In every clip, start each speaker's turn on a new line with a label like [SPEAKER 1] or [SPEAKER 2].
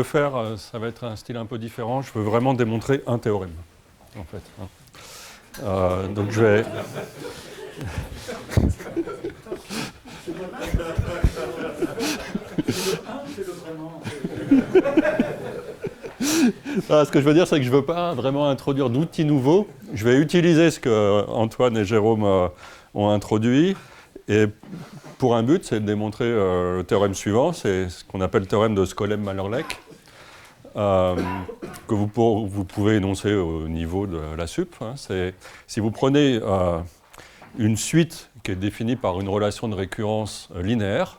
[SPEAKER 1] veux faire, ça va être un style un peu différent. Je veux vraiment démontrer un théorème, en fait. Donc je vais... Ce que je veux dire, c'est que je ne veux pas vraiment introduire d'outils nouveaux. Je vais utiliser ce que Antoine et Jérôme ont introduit. Et pour un but, c'est de démontrer le théorème suivant. C'est ce qu'on appelle le théorème de Skolem-Malherlek, que vous pouvez énoncer au niveau de la sup. C'est, si vous prenez une suite qui est définie par une relation de récurrence linéaire,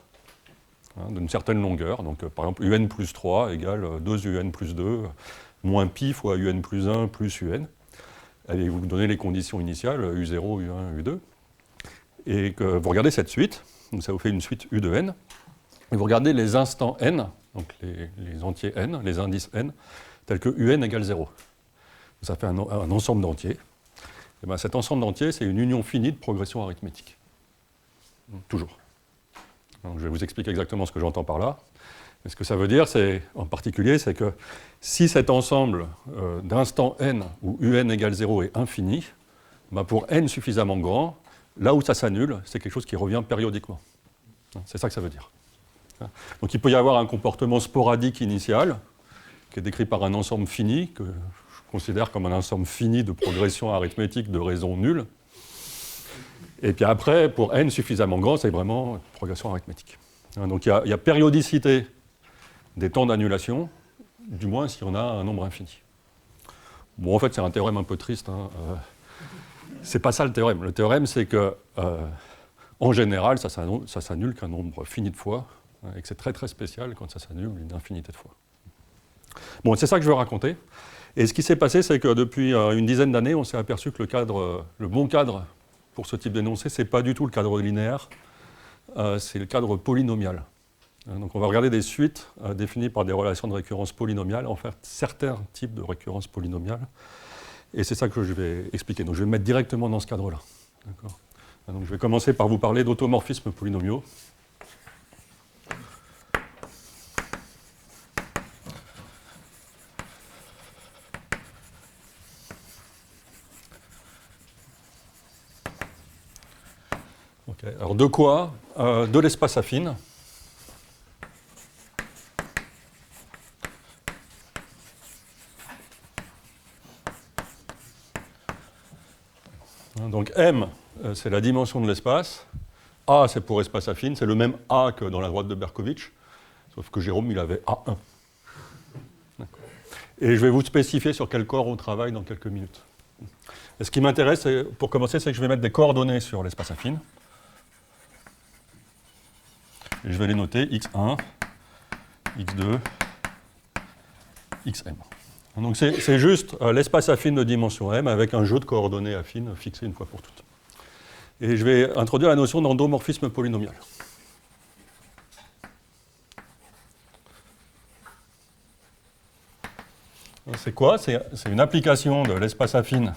[SPEAKER 1] d'une certaine longueur, donc par exemple un plus 3 égale 2 un plus 2, moins pi fois un plus 1 plus un. Et vous donnez les conditions initiales, u0, u1, u2. Et que vous regardez cette suite, donc ça vous fait une suite u de n, et vous regardez les instants n, donc les entiers n, les indices n, tels que un égale 0. Ça fait un ensemble d'entiers. Et bien cet ensemble d'entiers, c'est une union finie de progression arithmétique. Toujours. Donc je vais vous expliquer exactement ce que j'entends par là. Mais ce que ça veut dire, en particulier, c'est que si cet ensemble d'instants n où un égale 0 est infini, ben pour n suffisamment grand, là où ça s'annule, c'est quelque chose qui revient périodiquement. C'est ça que ça veut dire. Donc il peut y avoir un comportement sporadique initial, qui est décrit par un ensemble fini, que je considère comme un ensemble fini de progression arithmétique de raison nulle. Et puis après, pour n suffisamment grand, c'est vraiment progression arithmétique. Donc il y a périodicité des temps d'annulation, du moins si on a un nombre infini. Bon, en fait, c'est un théorème un peu triste. C'est pas ça le théorème. Le théorème, c'est que, en général, ça s'annule qu'un nombre fini de fois, et que c'est très très spécial quand ça s'annule une infinité de fois. Bon, c'est ça que je veux raconter. Et ce qui s'est passé, c'est que depuis une dizaine d'années, on s'est aperçu que le bon cadre pour ce type d'énoncé, ce n'est pas du tout le cadre linéaire, c'est le cadre polynomial. Donc on va regarder des suites définies par des relations de récurrence polynomiale, en fait certains types de récurrence polynomiale. Et c'est ça que je vais expliquer. Donc je vais me mettre directement dans ce cadre-là. Donc je vais commencer par vous parler d'automorphismes polynomiaux. Okay. Alors de quoi de l'espace affine. Donc M, c'est la dimension de l'espace. A, c'est pour espace affine. C'est le même A que dans la droite de Berkovitch, sauf que Jérôme, il avait A1. Et je vais vous spécifier sur quel corps on travaille dans quelques minutes. Et ce qui m'intéresse, pour commencer, c'est que je vais mettre des coordonnées sur l'espace affine. Et je vais les noter x1, x2, xm. Donc c'est juste l'espace affine de dimension m avec un jeu de coordonnées affines fixé une fois pour toutes. Et je vais introduire la notion d'endomorphisme polynomial. C'est quoi? C'est une application de l'espace affine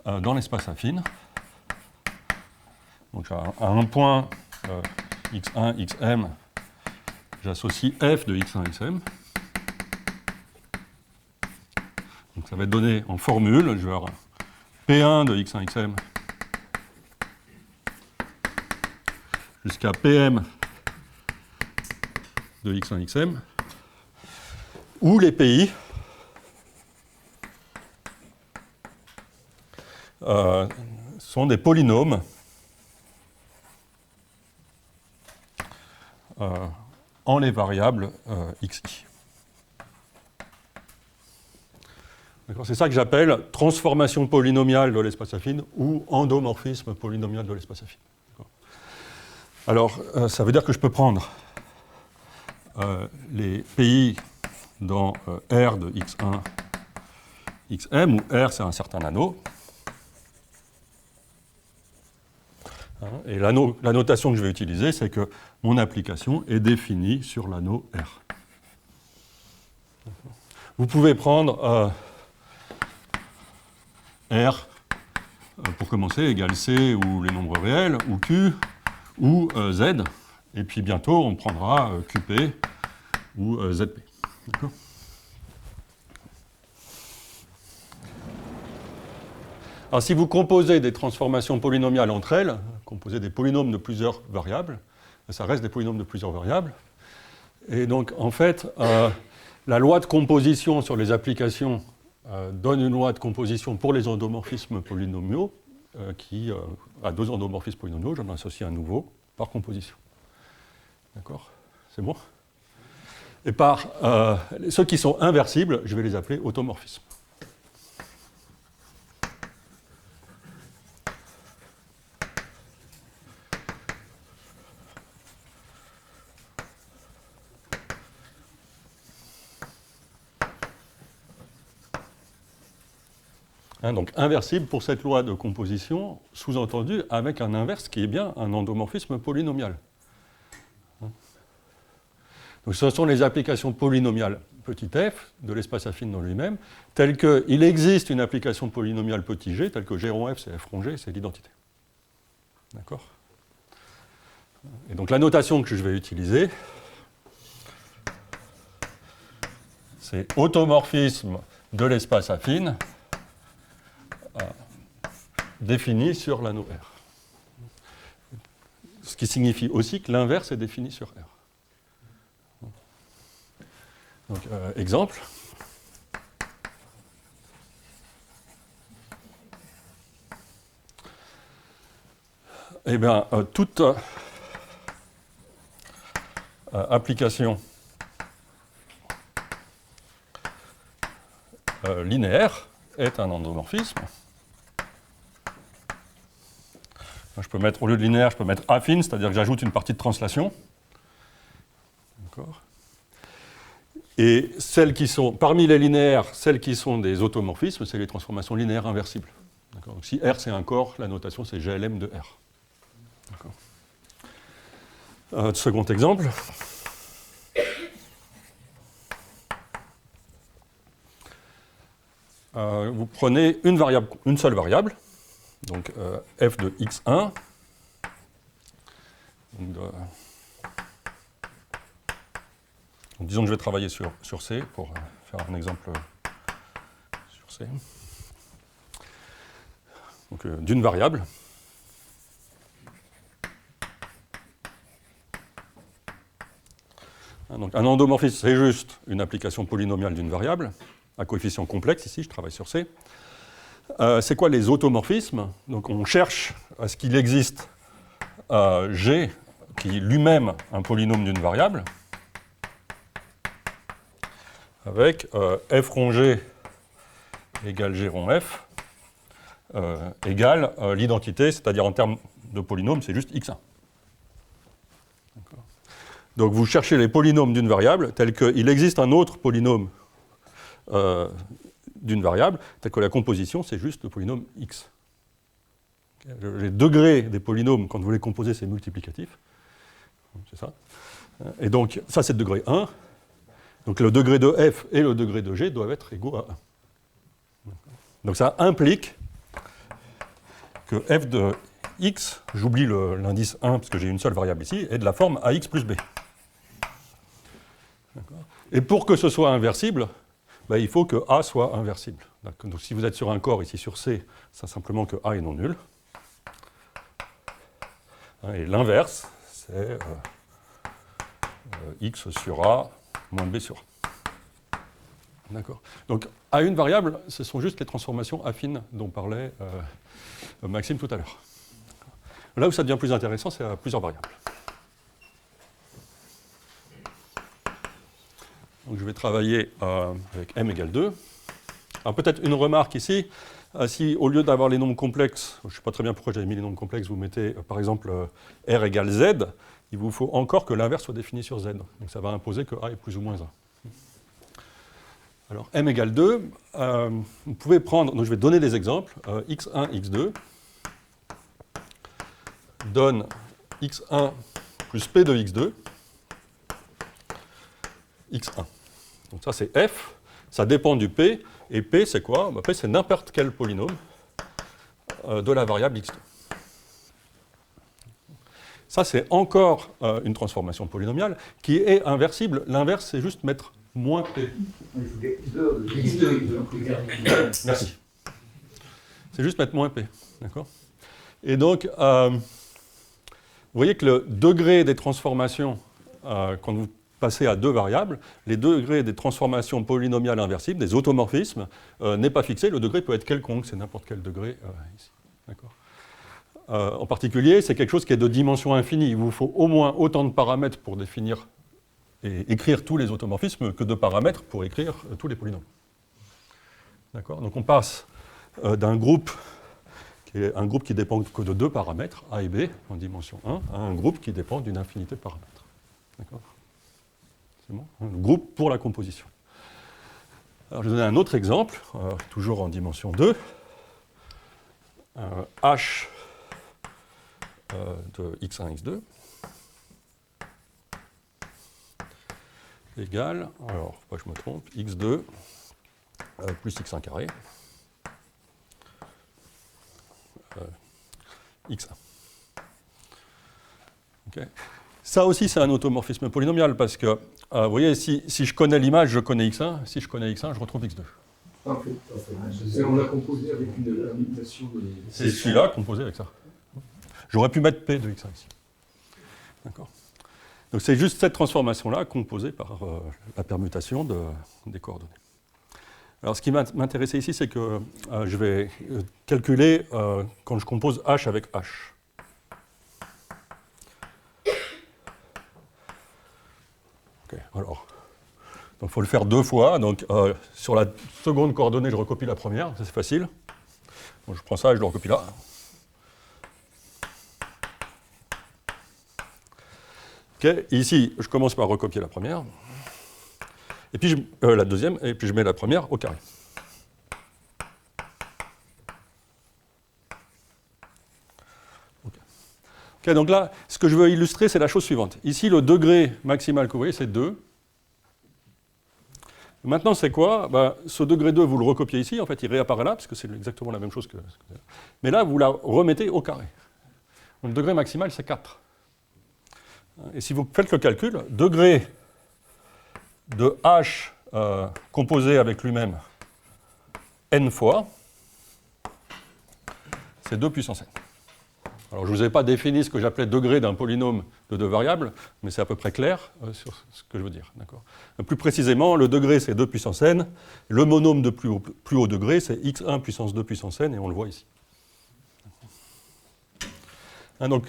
[SPEAKER 1] dans l'espace affine. Donc à un point x1, xm, j'associe f de x1, xm. Donc ça va être donné en formule, je vais avoir P1 de x1, xm jusqu'à Pm de x1, xm, où les PI sont des polynômes en les variables xi. C'est ça que j'appelle transformation polynomiale de l'espace affine ou endomorphisme polynomial de l'espace affine. Alors, ça veut dire que je peux prendre les PI dans R de x1, xm, où R c'est un certain anneau. Et la notation que je vais utiliser, c'est que mon application est définie sur l'anneau R. Vous pouvez prendre R, pour commencer, égale C ou les nombres réels, ou Q, ou Z. Et puis bientôt, on prendra QP ou ZP. Alors, si vous composez des transformations polynomiales entre elles, composez des polynômes de plusieurs variables, ça reste des polynômes de plusieurs variables. Et donc, en fait, la loi de composition sur les applications donne une loi de composition pour les endomorphismes polynomiaux qui a deux endomorphismes polynomiaux, j'en associe un nouveau par composition. D'accord? C'est bon? Et par ceux qui sont inversibles, je vais les appeler automorphismes. Donc inversible pour cette loi de composition, sous-entendu avec un inverse qui est bien un endomorphisme polynomial. Donc ce sont les applications polynomiales petit f de l'espace affine dans lui-même, telles qu'il existe une application polynomiale petit g, telle que g rond f, c'est f rond g, c'est l'identité. D'accord? Et donc la notation que je vais utiliser, c'est automorphisme de l'espace affine défini sur l'anneau R. Ce qui signifie aussi que l'inverse est défini sur R. Donc, exemple. Eh bien, toute application linéaire est un endomorphisme. Je peux mettre, au lieu de linéaire, je peux mettre affine, c'est-à-dire que j'ajoute une partie de translation. D'accord. Et celles qui sont, parmi les linéaires, celles qui sont des automorphismes, c'est les transformations linéaires inversibles. D'accord. Donc si R c'est un corps, la notation c'est GLM de R. D'accord. Second exemple. Vous prenez une variable, une seule variable, donc f de x1. Donc, disons que je vais travailler sur C pour faire un exemple sur C. Donc d'une variable. Donc un endomorphisme, c'est juste une application polynomiale d'une variable, à coefficient complexe, ici je travaille sur C. C'est quoi les automorphismes? Donc on cherche à ce qu'il existe G qui est lui-même un polynôme d'une variable, avec f rond G égale G rond F égale l'identité, c'est-à-dire en termes de polynôme, c'est juste x1. Donc vous cherchez les polynômes d'une variable, tel qu'il existe un autre polynôme d'une variable, tel que la composition, c'est juste le polynôme x. Les degrés des polynômes, quand vous les composez, c'est multiplicatif. C'est ça. Et donc, ça, c'est le degré 1. Donc le degré de f et le degré de g doivent être égaux à 1. Donc ça implique que f de x, j'oublie l'indice 1 parce que j'ai une seule variable ici, est de la forme ax plus b. Et pour que ce soit inversible, il faut que A soit inversible. Donc si vous êtes sur un corps ici sur C, c'est simplement que A est non nul. Et l'inverse, c'est x sur A moins b sur A. D'accord. Donc à une variable, ce sont juste les transformations affines dont parlait Maxime tout à l'heure. Là où ça devient plus intéressant, c'est à plusieurs variables. Donc je vais travailler avec m égale 2. Alors peut-être une remarque ici, si au lieu d'avoir les nombres complexes, je ne sais pas très bien pourquoi j'avais mis les nombres complexes, vous mettez par exemple r égale z, il vous faut encore que l'inverse soit défini sur z. Donc ça va imposer que a est plus ou moins 1. Alors m égale 2, vous pouvez prendre, donc je vais donner des exemples, x1, x2 donne x1 plus p de x2, x1. Donc ça c'est f, ça dépend du p, et p c'est quoi? P c'est n'importe quel polynôme de la variable x2. Ça c'est encore une transformation polynomiale qui est inversible. L'inverse c'est juste mettre moins P. Merci. C'est juste mettre moins P. D'accord ? Et donc, vous voyez que le degré des transformations, quand vous passez à deux variables, les degrés des transformations polynomiales inversibles, des automorphismes, n'est pas fixé. Le degré peut être quelconque, c'est n'importe quel degré ici. D'accord ? En particulier, c'est quelque chose qui est de dimension infinie. Il vous faut au moins autant de paramètres pour définir et écrire tous les automorphismes que de paramètres pour écrire tous les polynômes. D'accord ? Donc on passe d'un groupe qui est un groupe qui dépend que de deux paramètres, A et B, en dimension 1, à un groupe qui dépend d'une infinité de paramètres. D'accord ? C'est bon ? Un groupe pour la composition. Alors je vais donner un autre exemple, toujours en dimension 2. H de x1, x2 égale, alors, faut pas que je me trompe, x2 plus x1 carré x1. Okay. Ça aussi, c'est un automorphisme polynomial parce que, vous voyez, si je connais l'image, je connais x1. Si je connais x1, je retrouve x2.
[SPEAKER 2] Parfait. On l'a composé avec une permutation de...
[SPEAKER 1] C'est celui-là composé avec ça. J'aurais pu mettre P de x1 ici. D'accord. Donc c'est juste cette transformation-là composée par la permutation des coordonnées. Alors ce qui m'intéressait ici, c'est que je vais calculer quand je compose H avec H. Ok, alors. Donc il faut le faire deux fois. Donc sur la seconde coordonnée, je recopie la première, ça c'est facile. Donc, je prends ça et je le recopie là. Okay. Ici, je commence par recopier la première, et puis la deuxième, et puis je mets la première au carré. Okay, donc là, ce que je veux illustrer, c'est la chose suivante. Ici, le degré maximal que vous voyez, c'est 2. Maintenant, c'est quoi ? Ce degré 2, vous le recopiez ici, en fait, il réapparaît là, parce que c'est exactement la même chose que... Mais là, vous la remettez au carré. Donc, le degré maximal, c'est 4. Et si vous faites le calcul, degré de H composé avec lui-même n fois, c'est 2 puissance n. Alors je ne vous ai pas défini ce que j'appelais degré d'un polynôme de deux variables, mais c'est à peu près clair sur ce que je veux dire. D'accord. Plus précisément, le degré c'est 2 puissance n, le monôme de plus haut degré c'est x1 puissance 2 puissance n, et on le voit ici. Donc,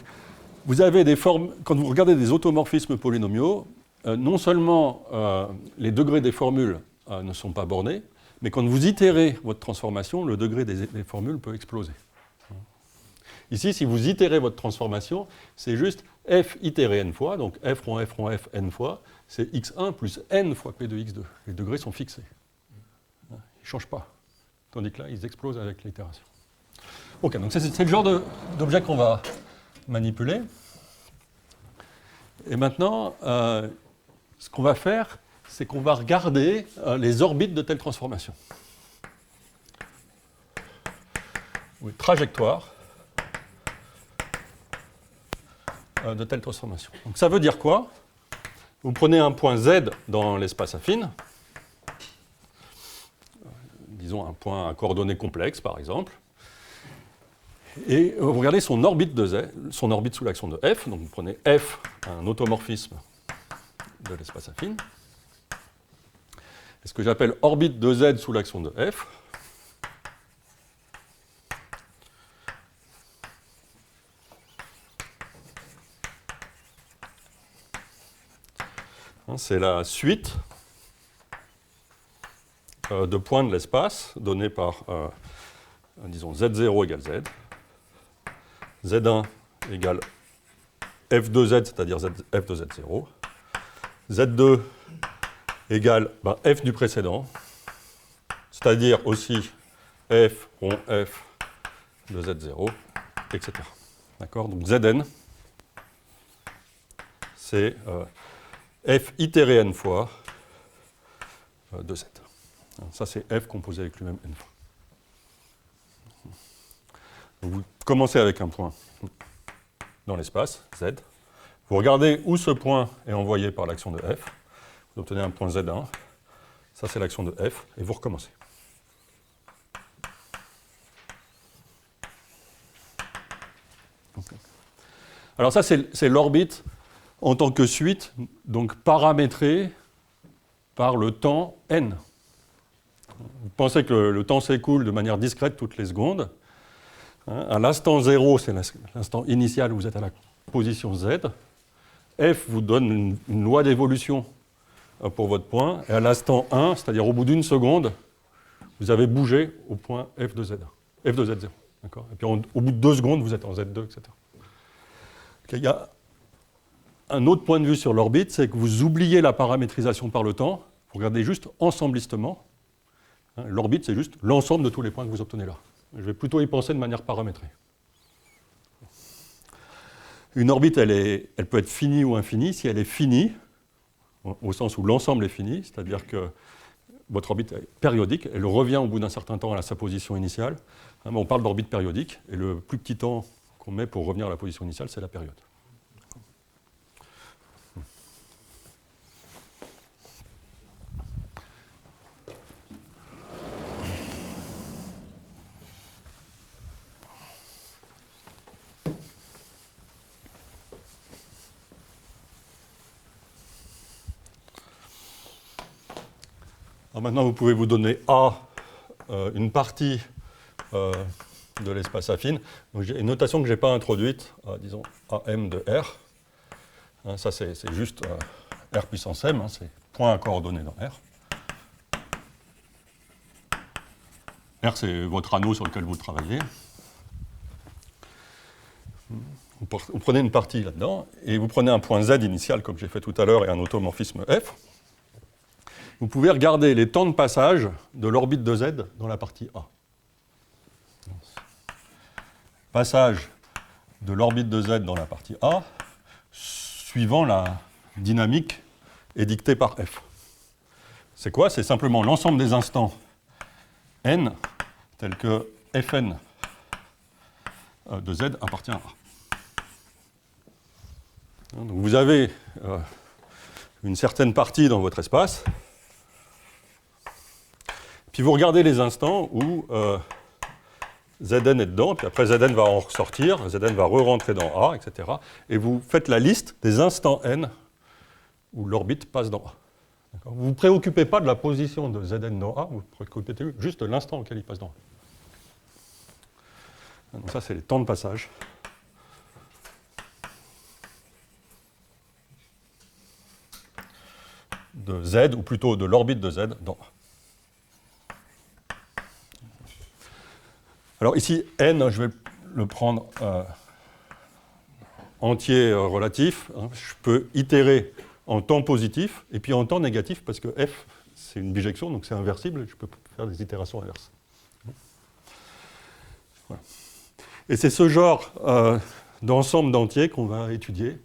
[SPEAKER 1] vous avez des formes, quand vous regardez des automorphismes polynomiaux, non seulement les degrés des formules ne sont pas bornés, mais quand vous itérez votre transformation, le degré des formules peut exploser. Ici, si vous itérez votre transformation, c'est juste f itéré n fois, donc f rond f n fois, c'est x1 plus n fois p de x2. Les degrés sont fixés. Ils ne changent pas. Tandis que là, ils explosent avec l'itération. Ok, donc c'est le genre d'objet qu'on va manipuler. Et maintenant, ce qu'on va faire, c'est qu'on va regarder les orbites de telle transformation. Oui, trajectoire de telle transformation. Donc ça veut dire quoi ? Vous prenez un point Z dans l'espace affine, disons un point à coordonnées complexes par exemple, et vous regardez son orbite de Z, son orbite sous l'action de F, donc vous prenez F, un automorphisme de l'espace affine, et ce que j'appelle orbite de Z sous l'action de F, c'est la suite de points de l'espace donnés par, disons, Z0 égale Z, Z1 égale F de Z, c'est-à-dire F de Z0, Z2 égale F du précédent, c'est-à-dire aussi F rond F de Z0, etc. D'accord ? Donc Zn, c'est F itéré n fois de Z. Ça, c'est F composé avec lui-même n fois. Donc, vous commencez avec un point dans l'espace, Z. Vous regardez où ce point est envoyé par l'action de F. Vous obtenez un point Z1. Ça, c'est l'action de f, et vous recommencez. Alors ça, c'est l'orbite en tant que suite, donc paramétrée par le temps n. Vous pensez que le temps s'écoule de manière discrète toutes les secondes. À l'instant 0, c'est l'instant initial où vous êtes à la position z. F vous donne une loi d'évolution pour votre point. Et à l'instant 1, c'est-à-dire au bout d'une seconde, vous avez bougé au point f de z. F de z0. D'accord ? Et puis au bout de 2 secondes, vous êtes en z2, etc. Okay, il y a un autre point de vue sur l'orbite, c'est que vous oubliez la paramétrisation par le temps. Vous regardez juste ensemblistement. L'orbite, c'est juste l'ensemble de tous les points que vous obtenez là. Je vais plutôt y penser de manière paramétrée. Une orbite, elle peut être finie ou infinie. Si elle est finie, au sens où l'ensemble est fini, c'est-à-dire que votre orbite est périodique, elle revient au bout d'un certain temps à sa position initiale. On parle d'orbite périodique, et le plus petit temps qu'on met pour revenir à la position initiale, c'est la période. Alors maintenant, vous pouvez vous donner A, une partie de l'espace affine. Donc, j'ai une notation que je n'ai pas introduite, disons AM de R. Ça, c'est juste R puissance M, c'est point à coordonnées dans R. R, c'est votre anneau sur lequel vous travaillez. Vous prenez une partie là-dedans, et vous prenez un point Z initial, comme j'ai fait tout à l'heure, et un automorphisme F. Vous pouvez regarder les temps de passage de l'orbite de Z dans la partie A. Passage de l'orbite de Z dans la partie A, suivant la dynamique édictée par F. C'est quoi? C'est simplement l'ensemble des instants n, tels que Fn de Z appartient à A. Donc vous avez une certaine partie dans votre espace, puis vous regardez les instants où Zn est dedans, puis après Zn va en ressortir, Zn va re-rentrer dans A, etc. Et vous faites la liste des instants n où l'orbite passe dans A. Vous ne vous préoccupez pas de la position de Zn dans A, vous vous préoccupez juste de l'instant auquel il passe dans A. Donc ça, c'est les temps de passage. De Z, ou plutôt de l'orbite de Z dans A. Alors ici, n, je vais le prendre entier relatif. Je peux itérer en temps positif et puis en temps négatif, parce que f, c'est une bijection, donc c'est inversible, je peux faire des itérations inverses. Voilà. Et c'est ce genre d'ensemble d'entiers qu'on va étudier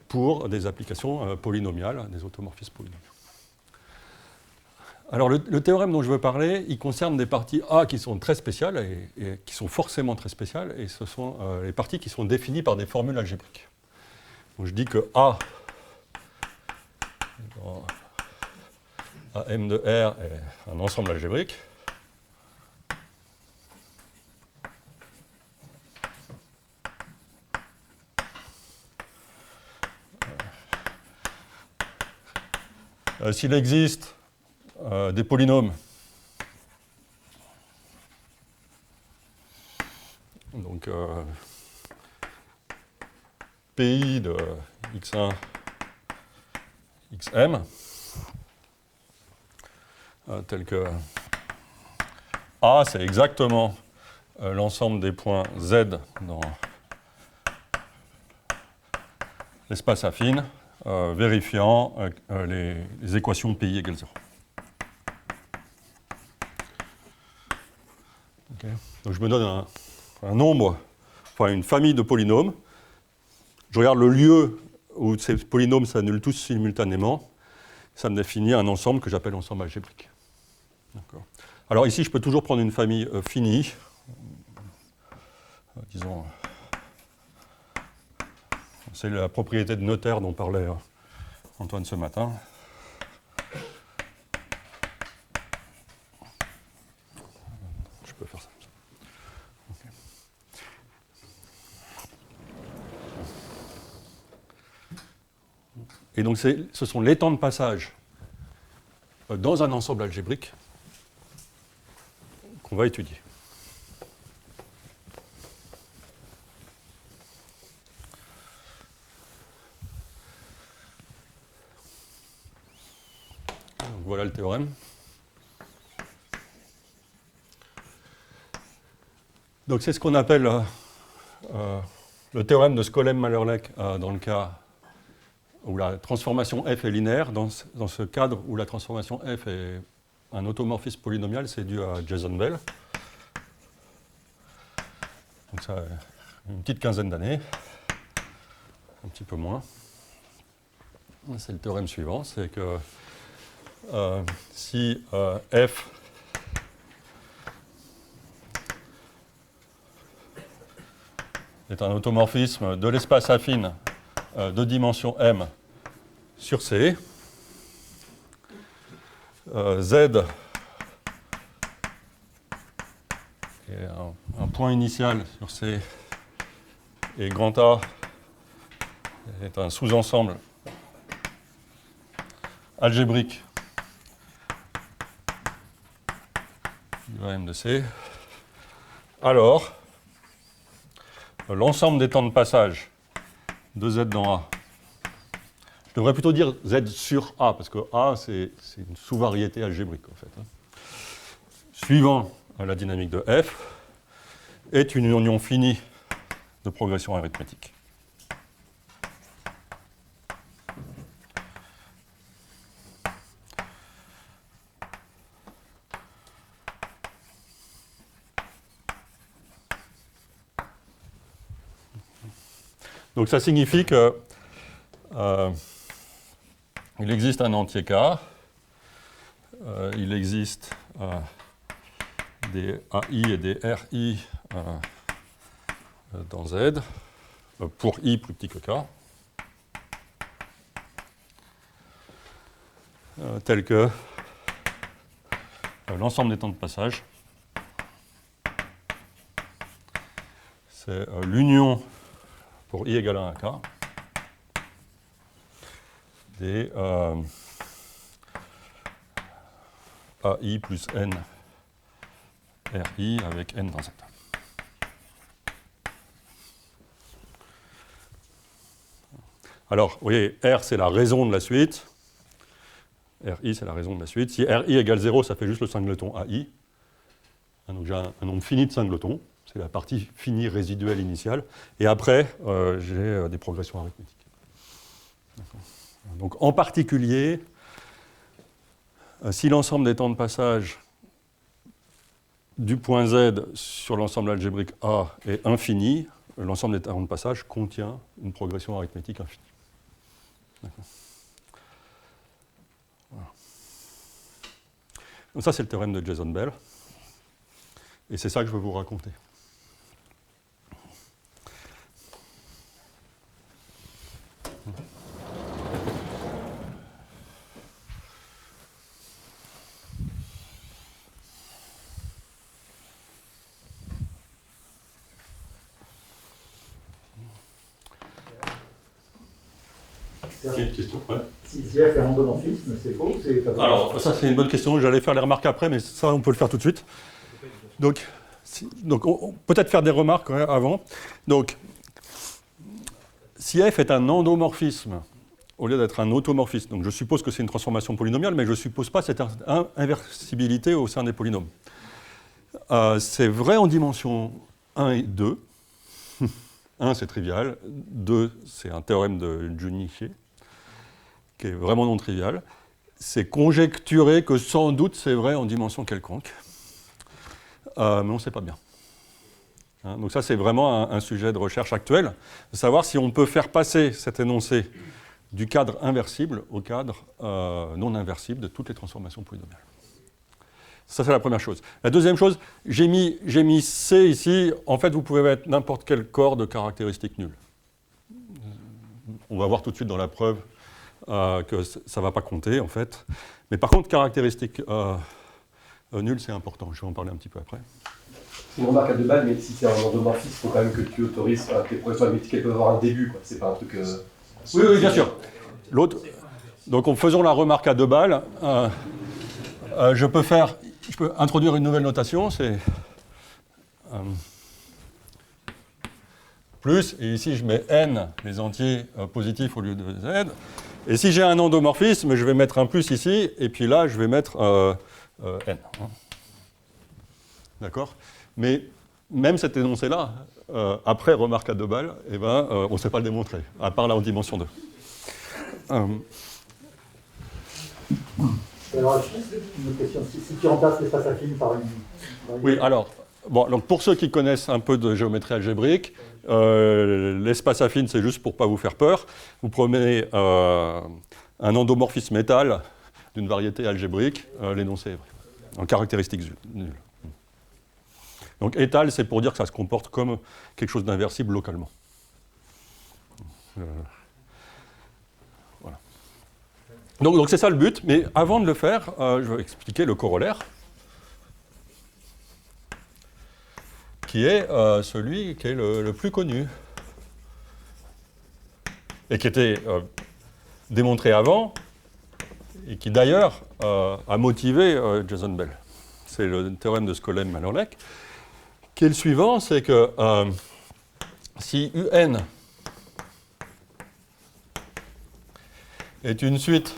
[SPEAKER 1] pour des applications polynomiales, des automorphismes polynomiaux. Alors le théorème dont je veux parler, il concerne des parties A qui sont très spéciales, et qui sont forcément très spéciales, et ce sont les parties qui sont définies par des formules algébriques. Donc je dis que A, AM de R est un ensemble algébrique. S'il existe des polynômes, donc PI de x1, xm, tel que A, c'est exactement l'ensemble des points Z dans l'espace affine, vérifiant les équations PI égale 0. Okay. Donc je me donne un nombre, enfin une famille de polynômes. Je regarde le lieu où ces polynômes s'annulent tous simultanément. Ça me définit un ensemble que j'appelle ensemble algébrique. Alors ici, je peux toujours prendre une famille finie. Disons, c'est la propriété de Noether dont parlait Antoine ce matin. peux faire ça. Okay. Et donc ce sont les temps de passage dans un ensemble algébrique qu'on va étudier. Donc voilà le théorème. Donc c'est ce qu'on appelle le théorème de Skolem-Malherlek dans le cas où la transformation f est linéaire. Dans ce cadre où la transformation f est un automorphisme polynomial, c'est dû à Jason Bell. Donc ça a une petite quinzaine d'années, un petit peu moins. C'est le théorème suivant, c'est que si f est un automorphisme de l'espace affine de dimension m sur C, Z est un point initial sur C et grand A est un sous-ensemble algébrique du M de C, alors l'ensemble des temps de passage de Z dans A, je devrais plutôt dire Z sur A, parce que A, c'est une sous-variété algébrique, en fait. Suivant la dynamique de F, est une union finie de progression arithmétique. Donc ça signifie que il existe un entier K, il existe des AI et des RI dans Z, pour I plus petit que K, tel que l'ensemble des temps de passage, c'est l'union pour I égale 1 à K, des AI plus N RI avec N dans Z. Alors, vous voyez, R, c'est la raison de la suite. RI, c'est la raison de la suite. Si RI égale 0, ça fait juste le singleton AI. Donc j'ai un nombre fini de singletons. C'est la partie finie résiduelle initiale. Et après, j'ai des progressions arithmétiques. Donc, en particulier, si l'ensemble des temps de passage du point Z sur l'ensemble algébrique A est infini, l'ensemble des temps de passage contient une progression arithmétique infinie. Voilà. Donc ça, c'est le théorème de Jason Bell. Et c'est ça que je veux vous raconter. Question, ouais.
[SPEAKER 2] Si F est endomorphisme, c'est faux, c'est pas vrai.
[SPEAKER 1] Alors, ça c'est une bonne question, j'allais faire les remarques après, mais ça on peut le faire tout de suite. Donc on peut-être faire des remarques avant. Donc, si F est un endomorphisme, au lieu d'être un automorphisme, donc je suppose que c'est une transformation polynomiale, mais je ne suppose pas cette inversibilité au sein des polynômes. C'est vrai en dimension 1 et 2. 1, c'est trivial. 2, c'est un théorème de Junichi, qui est vraiment non trivial. C'est conjecturé que sans doute c'est vrai en dimension quelconque. Mais on ne sait pas bien. Donc ça, c'est vraiment un sujet de recherche actuel, de savoir si on peut faire passer cet énoncé du cadre inversible au cadre non inversible de toutes les transformations polynomiales. Ça, c'est la première chose. La deuxième chose, j'ai mis C ici. En fait, vous pouvez mettre n'importe quel corps de caractéristiques nulles. On va voir tout de suite dans la preuve que ça ne va pas compter, en fait. Mais par contre, caractéristiques nulles, c'est important. Je vais en parler un petit peu après.
[SPEAKER 3] C'est une remarque à deux balles, mais si c'est un endomorphisme, il faut quand même que tu autorises tes progressions arithmétiques, elles peuvent avoir un début, quoi. C'est pas un truc.
[SPEAKER 1] Oui, oui, bien sûr. L'autre. Donc, en faisant la remarque à deux balles, je peux introduire une nouvelle notation, c'est plus, et ici je mets n, les entiers positifs au lieu de z. Et si j'ai un endomorphisme, je vais mettre un plus ici, et puis là, je vais mettre n. D'accord? Mais même cet énoncé-là, après remarque à deux balles, eh ben, on ne sait pas le démontrer, à part là en dimension 2.
[SPEAKER 4] Alors, une autre question. Si tu remplaces l'espace affine par une...
[SPEAKER 1] Oui, alors, bon, donc pour ceux qui connaissent un peu de géométrie algébrique, l'espace affine, c'est juste pour ne pas vous faire peur. Vous prenez un endomorphisme étal d'une variété algébrique, l'énoncé est vrai, en caractéristique nulle. Donc étal, c'est pour dire que ça se comporte comme quelque chose d'inversible localement. Voilà. Donc c'est ça le but, mais avant de le faire, je vais expliquer le corollaire, qui est celui qui est le plus connu, et qui était démontré avant, et qui d'ailleurs a motivé Jason Bell. C'est le théorème de Skolem-Malorlec, qui est le suivant, c'est que si UN est une suite,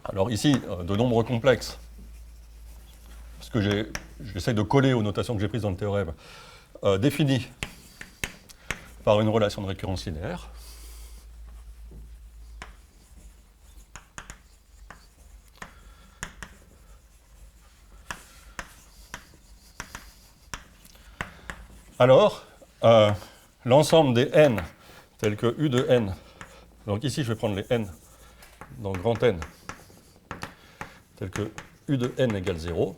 [SPEAKER 1] alors ici, de nombres complexes, parce que j'essaie de coller aux notations que j'ai prises dans le théorème, définies par une relation de récurrence linéaire, alors, l'ensemble des n, tels que U de n, donc ici je vais prendre les n dans grand N, tels que U de n égale 0,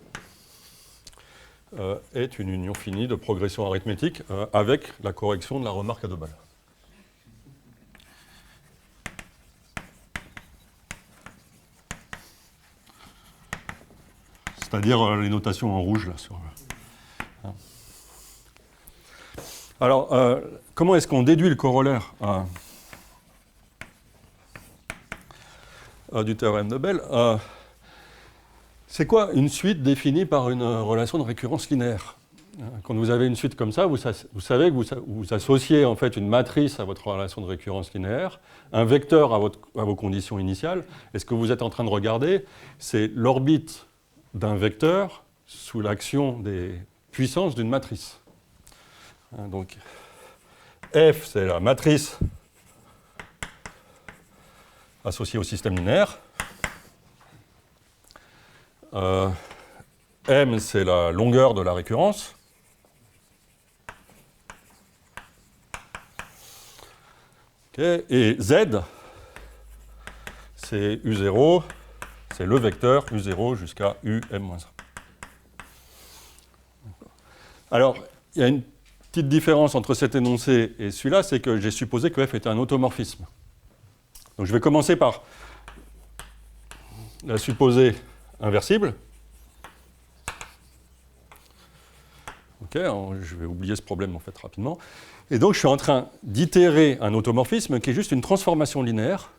[SPEAKER 1] est une union finie de progression arithmétique avec la correction de la remarque à deux balles. C'est-à-dire les notations en rouge là sur. Alors, comment est-ce qu'on déduit le corollaire du théorème de Bell? C'est quoi une suite définie par une relation de récurrence linéaire? Quand vous avez une suite comme ça, vous savez que vous associez en fait une matrice à votre relation de récurrence linéaire, un vecteur à vos conditions initiales, et ce que vous êtes en train de regarder, c'est l'orbite d'un vecteur sous l'action des puissances d'une matrice. Donc, F, c'est la matrice associée au système linéaire. M, c'est la longueur de la récurrence. Okay. Et Z, c'est U0, c'est le vecteur U0 jusqu'à UM-1. Alors, il y a une petite différence entre cet énoncé et celui-là, c'est que j'ai supposé que F était un automorphisme. Donc je vais commencer par la supposer inversible. Ok, je vais oublier ce problème en fait rapidement. Et donc je suis en train d'itérer un automorphisme qui est juste une transformation linéaire.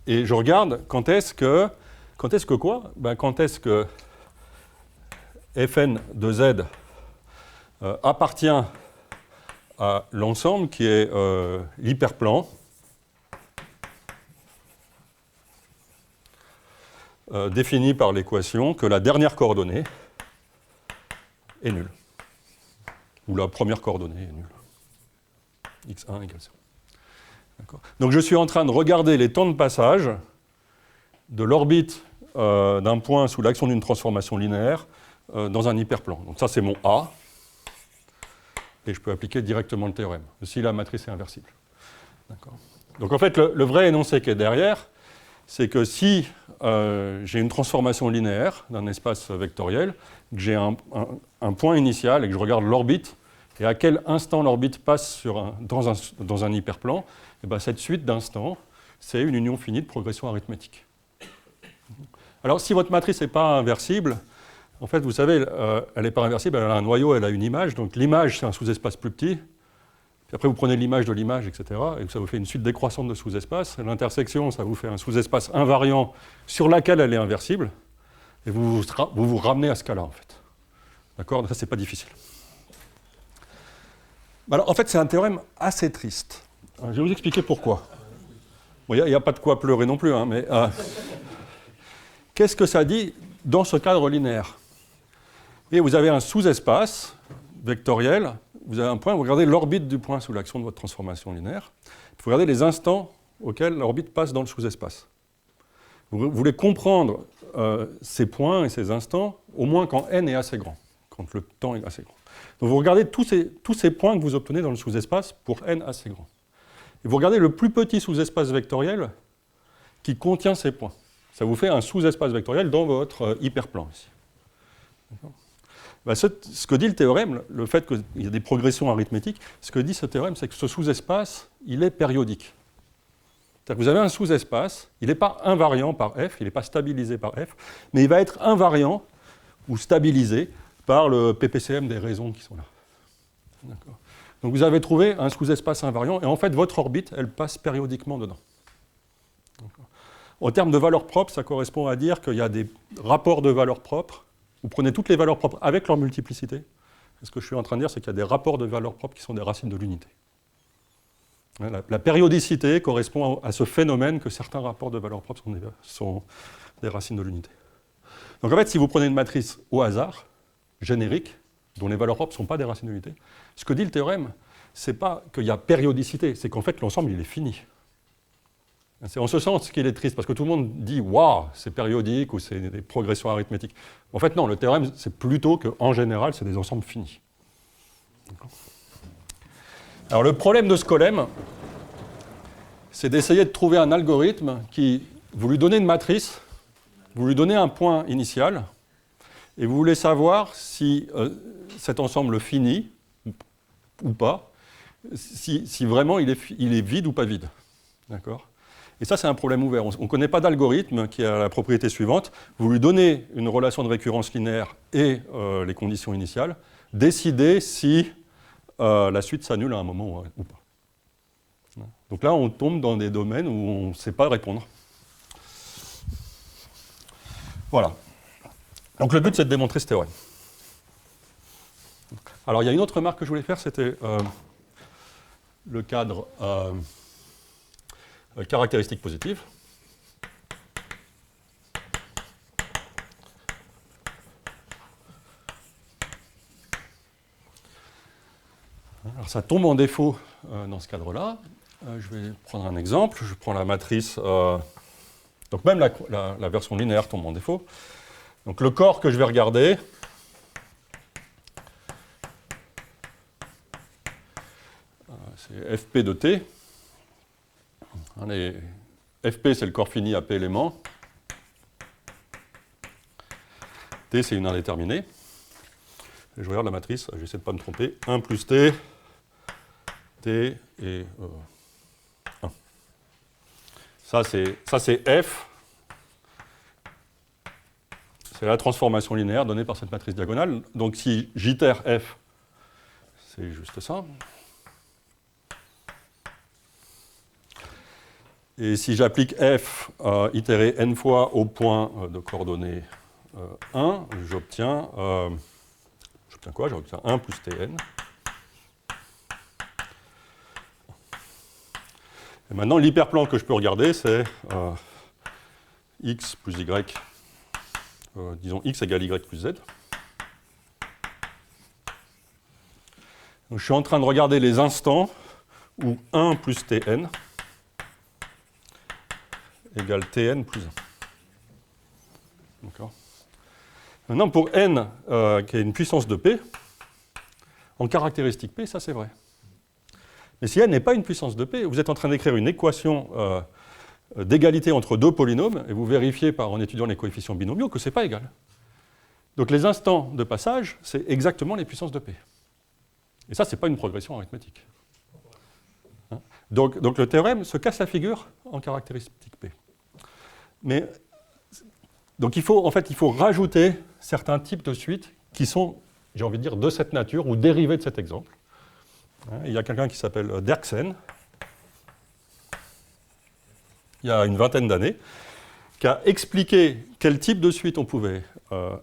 [SPEAKER 1] Et je regarde quand est-ce que quoi? Quand est-ce que Fn de Z appartient à l'ensemble qui est l'hyperplan défini par l'équation que la dernière coordonnée est nulle. Ou la première coordonnée est nulle. x1 égale 0. Donc je suis en train de regarder les temps de passage de l'orbite d'un point sous l'action d'une transformation linéaire dans un hyperplan. Donc ça c'est mon A. Et je peux appliquer directement le théorème, si la matrice est inversible. Donc en fait, le vrai énoncé qui est derrière, c'est que si j'ai une transformation linéaire d'un espace vectoriel, que j'ai un point initial et que je regarde l'orbite, et à quel instant l'orbite passe dans un hyperplan, et bien cette suite d'instants, c'est une union finie de progression arithmétique. Alors si votre matrice n'est pas inversible, En fait, vous savez, elle n'est pas inversible, elle a un noyau, elle a une image. Donc l'image, c'est un sous-espace plus petit. Puis après, vous prenez l'image de l'image, etc. Et ça vous fait une suite décroissante de sous-espaces. L'intersection, ça vous fait un sous-espace invariant sur laquelle elle est inversible. Et vous vous ramenez à ce cas-là, en fait. D'accord? Ça, c'est pas difficile. Alors, en fait, c'est un théorème assez triste. Je vais vous expliquer pourquoi. Bon, il n'y a pas de quoi pleurer non plus, hein, mais qu'est-ce que ça dit dans ce cadre linéaire? Et vous avez un sous-espace vectoriel, vous avez un point, vous regardez l'orbite du point sous l'action de votre transformation linéaire, vous regardez les instants auxquels l'orbite passe dans le sous-espace. Vous voulez comprendre ces points et ces instants, au moins quand n est assez grand, quand le temps est assez grand. Donc vous regardez tous ces points que vous obtenez dans le sous-espace pour n assez grand. Et vous regardez le plus petit sous-espace vectoriel qui contient ces points. Ça vous fait un sous-espace vectoriel dans votre hyperplan ici. Ben, ce que dit le théorème, le fait qu'il y a des progressions arithmétiques, ce que dit ce théorème, c'est que ce sous-espace, il est périodique. C'est-à-dire que vous avez un sous-espace, il n'est pas invariant par f, il n'est pas stabilisé par f, mais il va être invariant ou stabilisé par le PPCM des raisons qui sont là. D'accord. Donc vous avez trouvé un sous-espace invariant, et en fait, votre orbite, elle passe périodiquement dedans. D'accord. En termes de valeurs propres, ça correspond à dire qu'il y a des rapports de valeurs propres. Vous prenez toutes les valeurs propres avec leur multiplicité. Et ce que je suis en train de dire, c'est qu'il y a des rapports de valeurs propres qui sont des racines de l'unité. La périodicité correspond à ce phénomène que certains rapports de valeurs propres sont des racines de l'unité. Donc en fait, si vous prenez une matrice au hasard, générique, dont les valeurs propres ne sont pas des racines de l'unité, ce que dit le théorème, ce n'est pas qu'il y a périodicité, c'est qu'en fait l'ensemble il est fini. C'est en ce sens qu'il est triste, parce que tout le monde dit « waouh, c'est périodique » ou « c'est des progressions arithmétiques ». En fait, non, le théorème, c'est plutôt qu'en général, c'est des ensembles finis. Alors, le problème de ce colème, c'est d'essayer de trouver un algorithme qui, vous lui donnez une matrice, vous lui donnez un point initial, et vous voulez savoir si cet ensemble finit ou pas, si vraiment il est vide ou pas vide. D'accord ? Et ça, c'est un problème ouvert. On ne connaît pas d'algorithme qui a la propriété suivante. Vous lui donnez une relation de récurrence linéaire et les conditions initiales. Décidez si la suite s'annule à un moment ou pas. Donc là, on tombe dans des domaines où on ne sait pas répondre. Voilà. Donc le but, c'est de démontrer ce théorème. Alors, il y a une autre remarque que je voulais faire, c'était le cadre... caractéristiques positives. Alors ça tombe en défaut dans ce cadre-là. Je vais prendre un exemple. Je prends la matrice. Donc même la version linéaire tombe en défaut. Donc le corps que je vais regarder, c'est Fp de T. Fp, c'est le corps fini à P éléments. T, c'est une indéterminée. Et je regarde la matrice, j'essaie de ne pas me tromper. 1 plus T, T et 1. Ça, c'est F. C'est la transformation linéaire donnée par cette matrice diagonale. Donc si j'itère F, c'est juste ça. Et si j'applique f itéré n fois au point de coordonnées 1, j'obtiens quoi? J'obtiens 1 plus tn. Et maintenant, l'hyperplan que je peux regarder, c'est x plus y, disons x égale y plus z. Donc, je suis en train de regarder les instants où 1 plus tn égale Tn plus 1. D'accord. Maintenant, pour n, qui est une puissance de P, en caractéristique P, ça c'est vrai. Mais si n n'est pas une puissance de P, vous êtes en train d'écrire une équation d'égalité entre deux polynômes, et vous vérifiez en étudiant les coefficients binomiaux que ce n'est pas égal. Donc les instants de passage, c'est exactement les puissances de P. Et ça, ce n'est pas une progression arithmétique. Donc le théorème se casse la figure en caractéristique P. Mais, donc il faut rajouter certains types de suites qui sont, j'ai envie de dire, de cette nature ou dérivés de cet exemple. Il y a quelqu'un qui s'appelle Derksen, il y a une vingtaine d'années, qui a expliqué quel type de suite on pouvait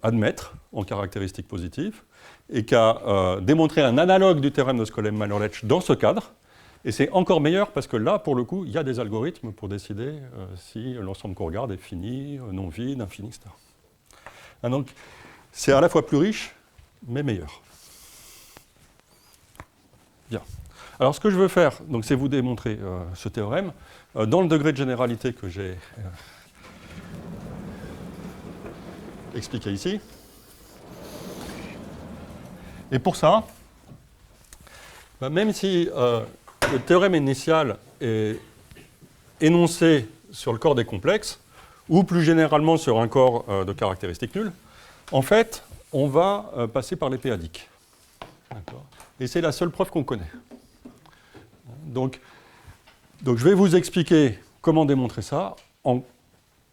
[SPEAKER 1] admettre en caractéristiques positives et qui a démontré un analogue du théorème de Skolem-Malerlech dans ce cadre. Et c'est encore meilleur parce que là, pour le coup, il y a des algorithmes pour décider si l'ensemble qu'on regarde est fini, non vide, infini, etc. Donc, c'est à la fois plus riche, mais meilleur. Bien. Alors, ce que je veux faire, c'est vous démontrer ce théorème dans le degré de généralité que j'ai expliqué ici. Et pour ça, même si le théorème initial est énoncé sur le corps des complexes, ou plus généralement sur un corps de caractéristiques nulles, en fait, on va passer par les p-adiques. Et c'est la seule preuve qu'on connaît. Donc, je vais vous expliquer comment démontrer ça en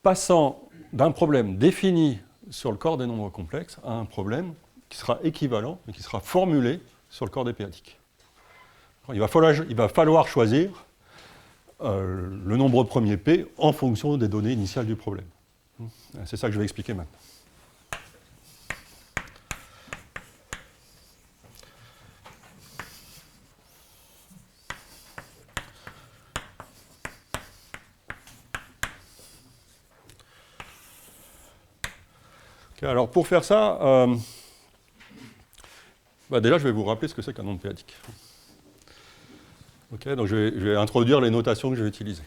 [SPEAKER 1] passant d'un problème défini sur le corps des nombres complexes à un problème qui sera équivalent, mais qui sera formulé sur le corps des p-adiques. Il va falloir choisir le nombre premier P en fonction des données initiales du problème. C'est ça que je vais expliquer maintenant. Okay, alors pour faire ça, déjà je vais vous rappeler ce que c'est qu'un nombre p-adique. Okay, donc je vais introduire les notations que je vais utiliser.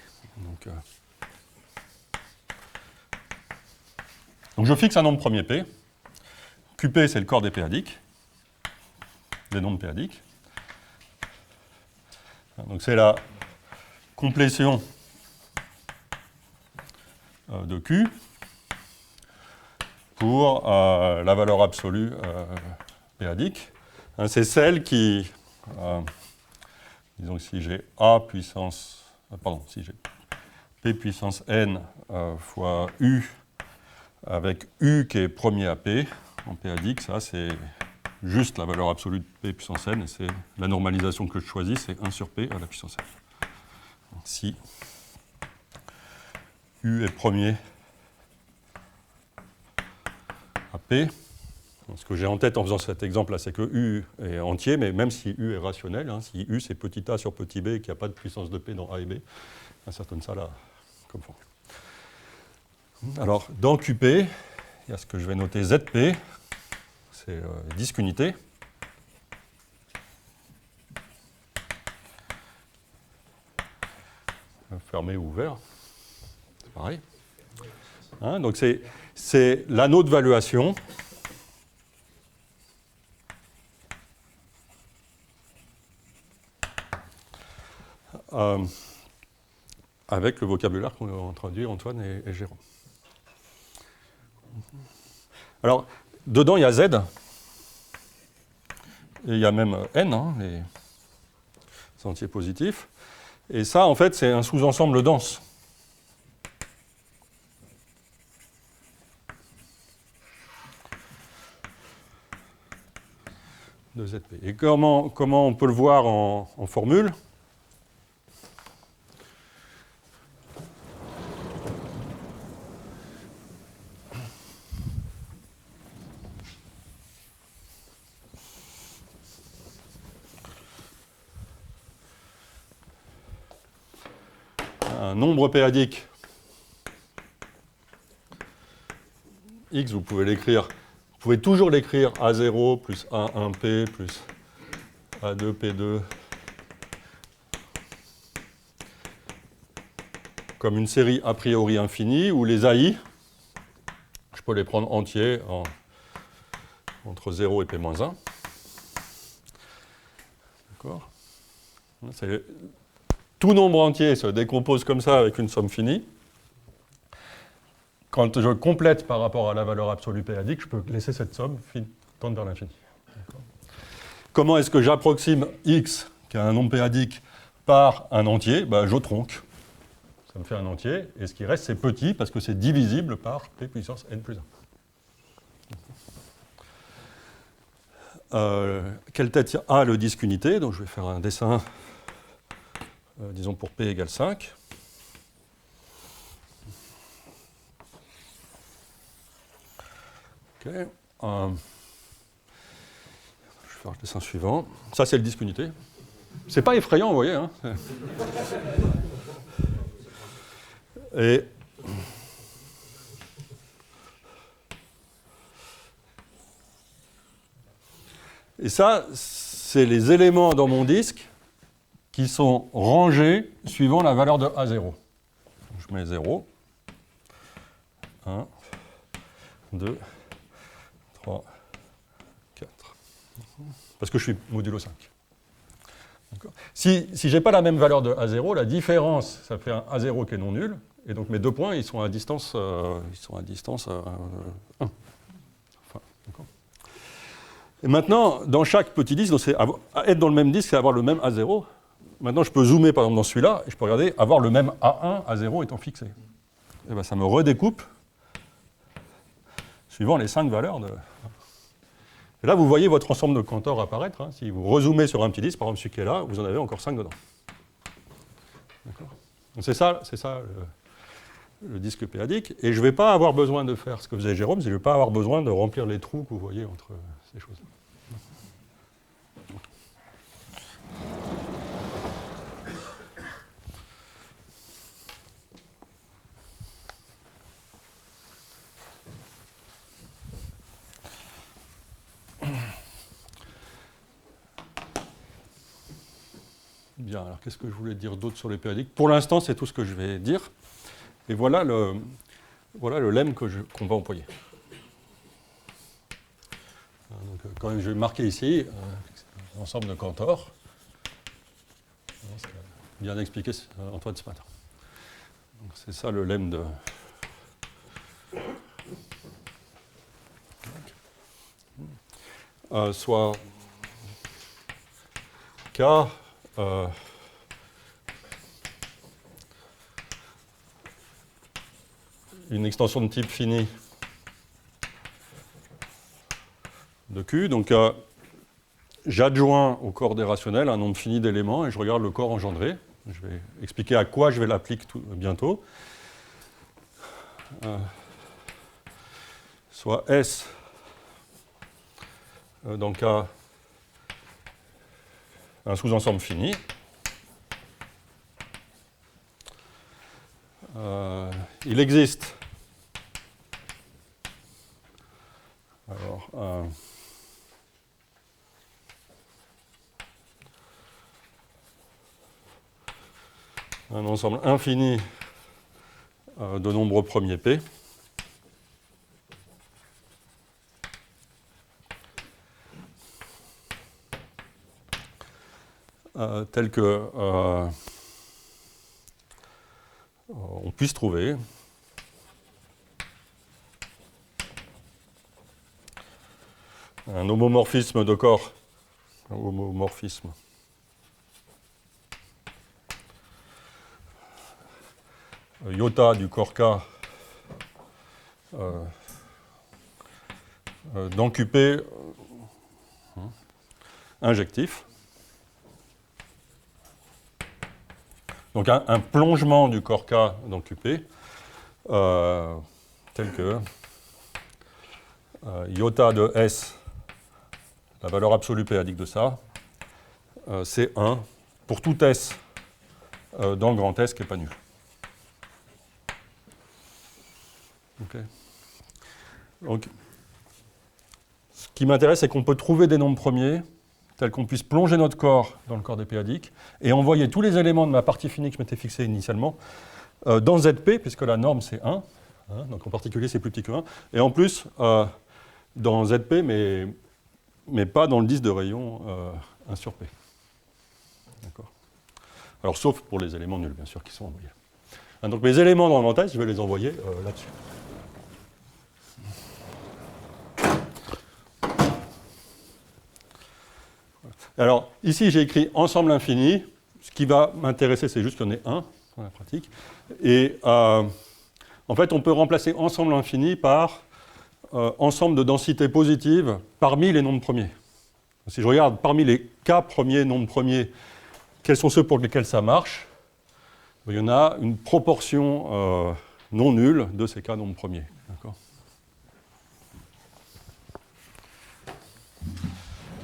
[SPEAKER 1] Donc je fixe un nombre premier P. QP, c'est le corps des p-adiques, des nombres p-adiques. Donc c'est la complétion de Q pour la valeur absolue p-adique. C'est celle qui... disons que si j'ai A puissance, si j'ai P puissance n fois U avec U qui est premier à P, en p-adique, ça c'est juste la valeur absolue de P puissance n, et c'est la normalisation que je choisis, c'est 1 sur P à la puissance n. Donc, si U est premier à P, ce que j'ai en tête en faisant cet exemple-là, c'est que U est entier, mais même si U est rationnel, si U c'est petit a sur petit b et qu'il n'y a pas de puissance de P dans A et B, ça donne ça là comme formule. Alors, dans QP, il y a ce que je vais noter ZP, c'est disque unité. Fermé ou ouvert, c'est pareil. Donc c'est l'anneau de valuation. Avec le vocabulaire qu'ont introduit Antoine et Jérôme. Alors, dedans, il y a Z, et il y a même N, les entiers positifs. Et ça, en fait, c'est un sous-ensemble dense. De ZP. Et comment on peut le voir en formule ? Un nombre p-adique x, vous pouvez toujours l'écrire A0 plus A1P plus A2P2 comme une série a priori infinie, où les AI, je peux les prendre entiers entre 0 et P-1. D'accord ? Tout nombre entier se décompose comme ça avec une somme finie. Quand je complète par rapport à la valeur absolue p-adique, je peux laisser cette somme tendre vers l'infini. Comment est-ce que j'approxime x, qui est un nombre p-adique, par un entier ? Je tronque. Ça me fait un entier. Et ce qui reste, c'est petit, parce que c'est divisible par p puissance n plus 1. quelle tête a le disque unité. Donc je vais faire un dessin, disons pour P égale 5. Ok. Je vais faire le dessin suivant. Ça, c'est le disque unité. C'est pas effrayant, vous voyez. Hein. Et ça, c'est les éléments dans mon disque qui sont rangés suivant la valeur de A0. Je mets 0, 1, 2, 3, 4. Parce que je suis modulo 5. Si je n'ai pas la même valeur de A0, la différence, ça fait un A0 qui est non nul. Et donc mes deux points, ils sont à distance 1. Enfin, et maintenant, dans chaque petit disque, donc être dans le même disque, c'est avoir le même A0. Maintenant, je peux zoomer par exemple dans celui-là, et je peux regarder avoir le même A1, A0 étant fixé. Et bien, ça me redécoupe suivant les 5 valeurs de... Et là, vous voyez votre ensemble de Cantor apparaître. Hein. Si vous rezoomez sur un petit disque, par exemple celui qui est là, vous en avez encore 5 dedans. D'accord. Donc c'est ça le disque péadique. Et je ne vais pas avoir besoin de faire ce que faisait Jérôme, je ne vais pas avoir besoin de remplir les trous que vous voyez entre ces choses. Bien, alors qu'est-ce que je voulais dire d'autre sur les périodiques? Pour l'instant, c'est tout ce que je vais dire. Et voilà le lemme qu'on va employer. Donc, quand même, je vais marquer ici l'ensemble de Cantor. C'est bien expliqué Antoine ce matin. Donc, c'est ça le lemme de... soit K... une extension de type fini de Q. Donc, j'adjoins au corps des rationnels un nombre fini d'éléments et je regarde le corps engendré. Je vais expliquer à quoi je vais l'appliquer bientôt. Soit S, dans le cas un sous-ensemble fini. Il existe un ensemble infini de nombres premiers P. Tel que on puisse trouver un homomorphisme de corps, un homomorphisme iota du corps K dans QP injectif. Donc un plongement du corps K dans QP, tel que iota de S, la valeur absolue péadique de ça, c'est 1 pour tout S dans le grand S qui n'est pas nul. Okay. Donc, ce qui m'intéresse, c'est qu'on peut trouver des nombres premiers tel qu'on puisse plonger notre corps dans le corps des péadiques et envoyer tous les éléments de ma partie finie que je m'étais fixé initialement dans ZP, puisque la norme c'est 1, hein, donc en particulier c'est plus petit que 1, et en plus dans ZP, mais pas dans le disque de rayon 1 sur P. D'accord. Alors sauf pour les éléments nuls, bien sûr, qui sont envoyés. Hein, donc mes éléments dans l'inventaire, je vais les envoyer là-dessus. Alors, ici, j'ai écrit ensemble infini. Ce qui va m'intéresser, c'est juste qu'il y en ait un dans la pratique. Et en fait, on peut remplacer ensemble infini par ensemble de densités positives parmi les nombres premiers. Si je regarde parmi les k premiers, nombres premiers, quels sont ceux pour lesquels ça marche, il y en a une proportion non nulle de ces k nombres premiers. D'accord ?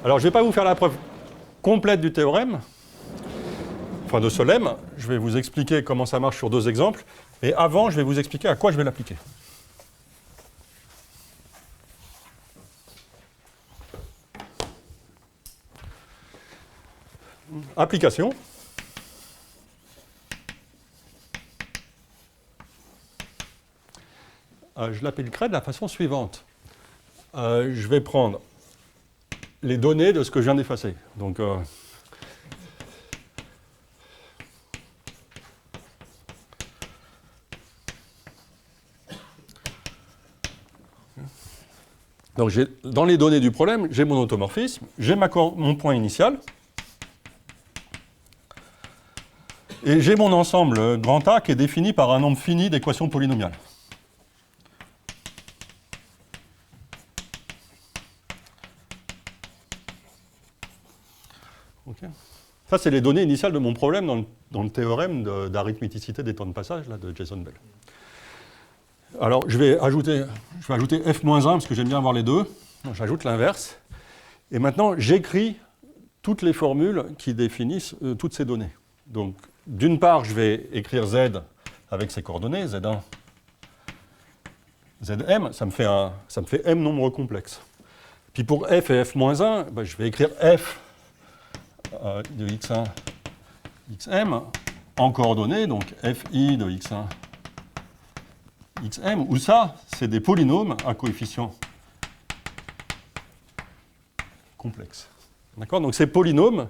[SPEAKER 1] Alors, je ne vais pas vous faire la preuve complète du théorème, enfin de ce lemme. Je vais vous expliquer comment ça marche sur 2 exemples. Et avant, je vais vous expliquer à quoi je vais l'appliquer. Application. Je l'appliquerai de la façon suivante. Je vais prendre les données de ce que je viens d'effacer. Donc, dans les données du problème, j'ai mon automorphisme, j'ai mon point initial, et j'ai mon ensemble grand A qui est défini par un nombre fini d'équations polynomiales. Okay. Ça, c'est les données initiales de mon problème dans le théorème d'arithméticité des temps de passage là, de Jason Bell. Alors, je vais ajouter f-1 parce que j'aime bien avoir les deux. J'ajoute l'inverse. Et maintenant, j'écris toutes les formules qui définissent toutes ces données. Donc, d'une part, je vais écrire z avec ses coordonnées, z1, zm, ça me fait m nombres complexes. Puis pour f et f-1, ben, je vais écrire f de x1, xm en coordonnées, donc fi de x1, xm, où ça, c'est des polynômes à coefficients complexes. D'accord ? Donc ces polynômes,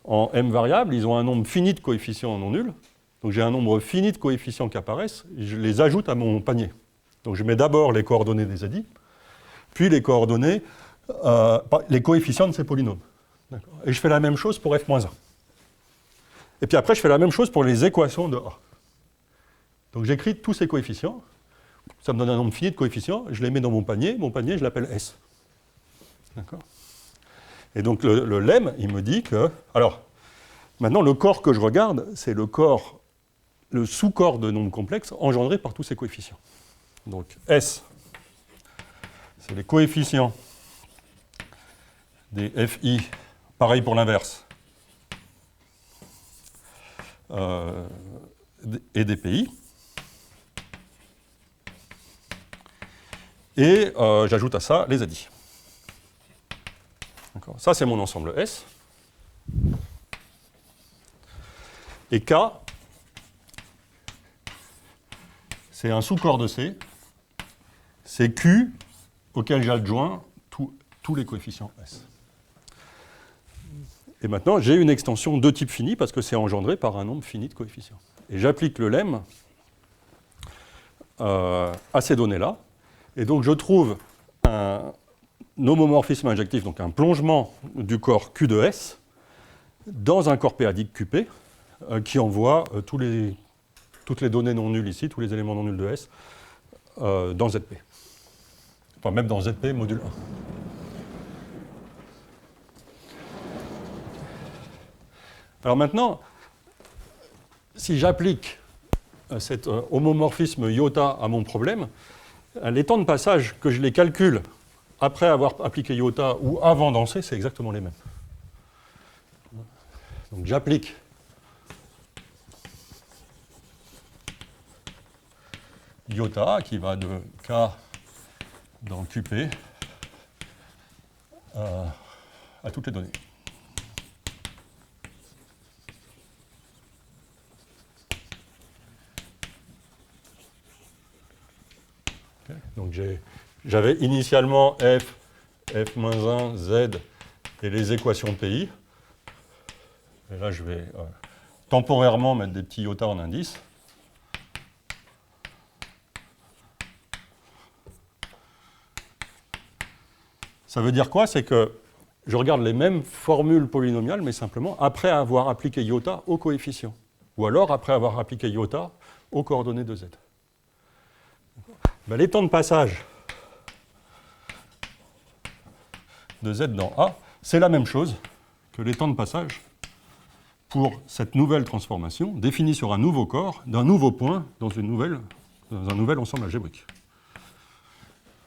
[SPEAKER 1] en m variables, ils ont un nombre fini de coefficients non nuls. Donc j'ai un nombre fini de coefficients qui apparaissent, et je les ajoute à mon panier. Donc je mets d'abord les coordonnées des ZI, puis les coordonnées, les coefficients de ces polynômes. Et je fais la même chose pour f-1. Et puis après, je fais la même chose pour les équations de A. Donc j'écris tous ces coefficients, ça me donne un nombre fini de coefficients, je les mets dans mon panier, je l'appelle S. D'accord ? Et donc le lemme, il me dit que... Alors, maintenant, le corps que je regarde, c'est le sous-corps de nombres complexes engendré par tous ces coefficients. Donc S, c'est les coefficients des FI, pareil pour l'inverse, et des PI. Et j'ajoute à ça les ZI. Ça, c'est mon ensemble S. Et K, c'est un sous-corps de C. C'est Q auquel j'adjoins tous les coefficients S. Et maintenant, j'ai une extension de type fini parce que c'est engendré par un nombre fini de coefficients. Et j'applique le lemme à ces données-là. Et donc, je trouve un homomorphisme injectif, donc un plongement du corps Q de S dans un corps péadique QP qui envoie toutes les données non nulles ici, tous les éléments non nuls de S dans ZP. Enfin, même dans ZP module 1. Alors maintenant, si j'applique cet homomorphisme iota à mon problème, les temps de passage que je les calcule après avoir appliqué iota ou avant d'en C, c'est exactement les mêmes. Donc j'applique iota qui va de K dans QP à toutes les données. Okay. Donc j'avais initialement F, F-1, Z et les équations PI. Et là, je vais temporairement mettre des petits iota en indice. Ça veut dire quoi? C'est que je regarde les mêmes formules polynomiales, mais simplement après avoir appliqué iota aux coefficients. Ou alors après avoir appliqué iota aux coordonnées de Z. Ben, les temps de passage de Z dans A c'est la même chose que les temps de passage pour cette nouvelle transformation définie sur un nouveau corps, d'un nouveau point, dans un nouvel ensemble algébrique.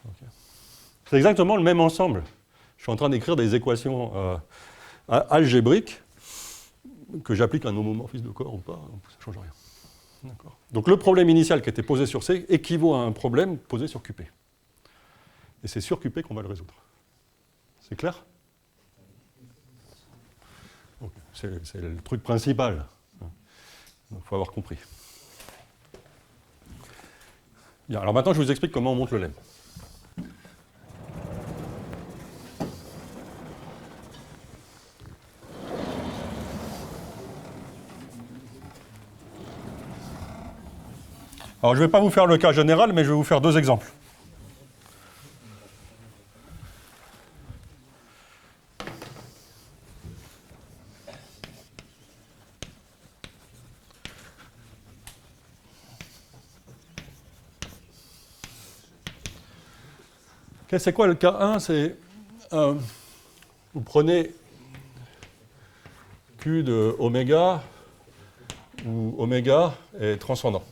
[SPEAKER 1] Okay. C'est exactement le même ensemble. Je suis en train d'écrire des équations algébriques que j'applique à un homomorphisme de corps ou pas, ça ne change rien. Donc le problème initial qui était posé sur C équivaut à un problème posé sur QP. Et c'est sur QP qu'on va le résoudre. C'est clair ? C'est le truc principal. Il faut avoir compris. Bien, alors maintenant, je vous explique comment on monte le lemme. Alors, je ne vais pas vous faire le cas général, mais je vais vous faire deux exemples. Okay, c'est quoi le cas 1? C'est vous prenez Q de oméga, où oméga est transcendant.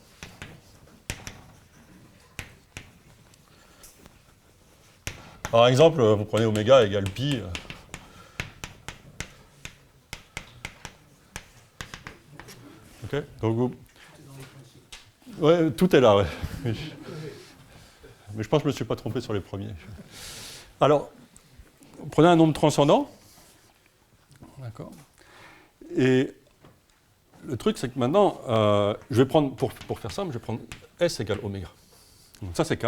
[SPEAKER 1] Par exemple, vous prenez oméga égale pi. Ok, donc vous... Ouais, tout est là, ouais. Mais je pense que je ne me suis pas trompé sur les premiers. Alors, prenez un nombre transcendant. D'accord. Et le truc, c'est que maintenant, je vais prendre, pour faire simple, je vais prendre S égale oméga. Donc ça, c'est K.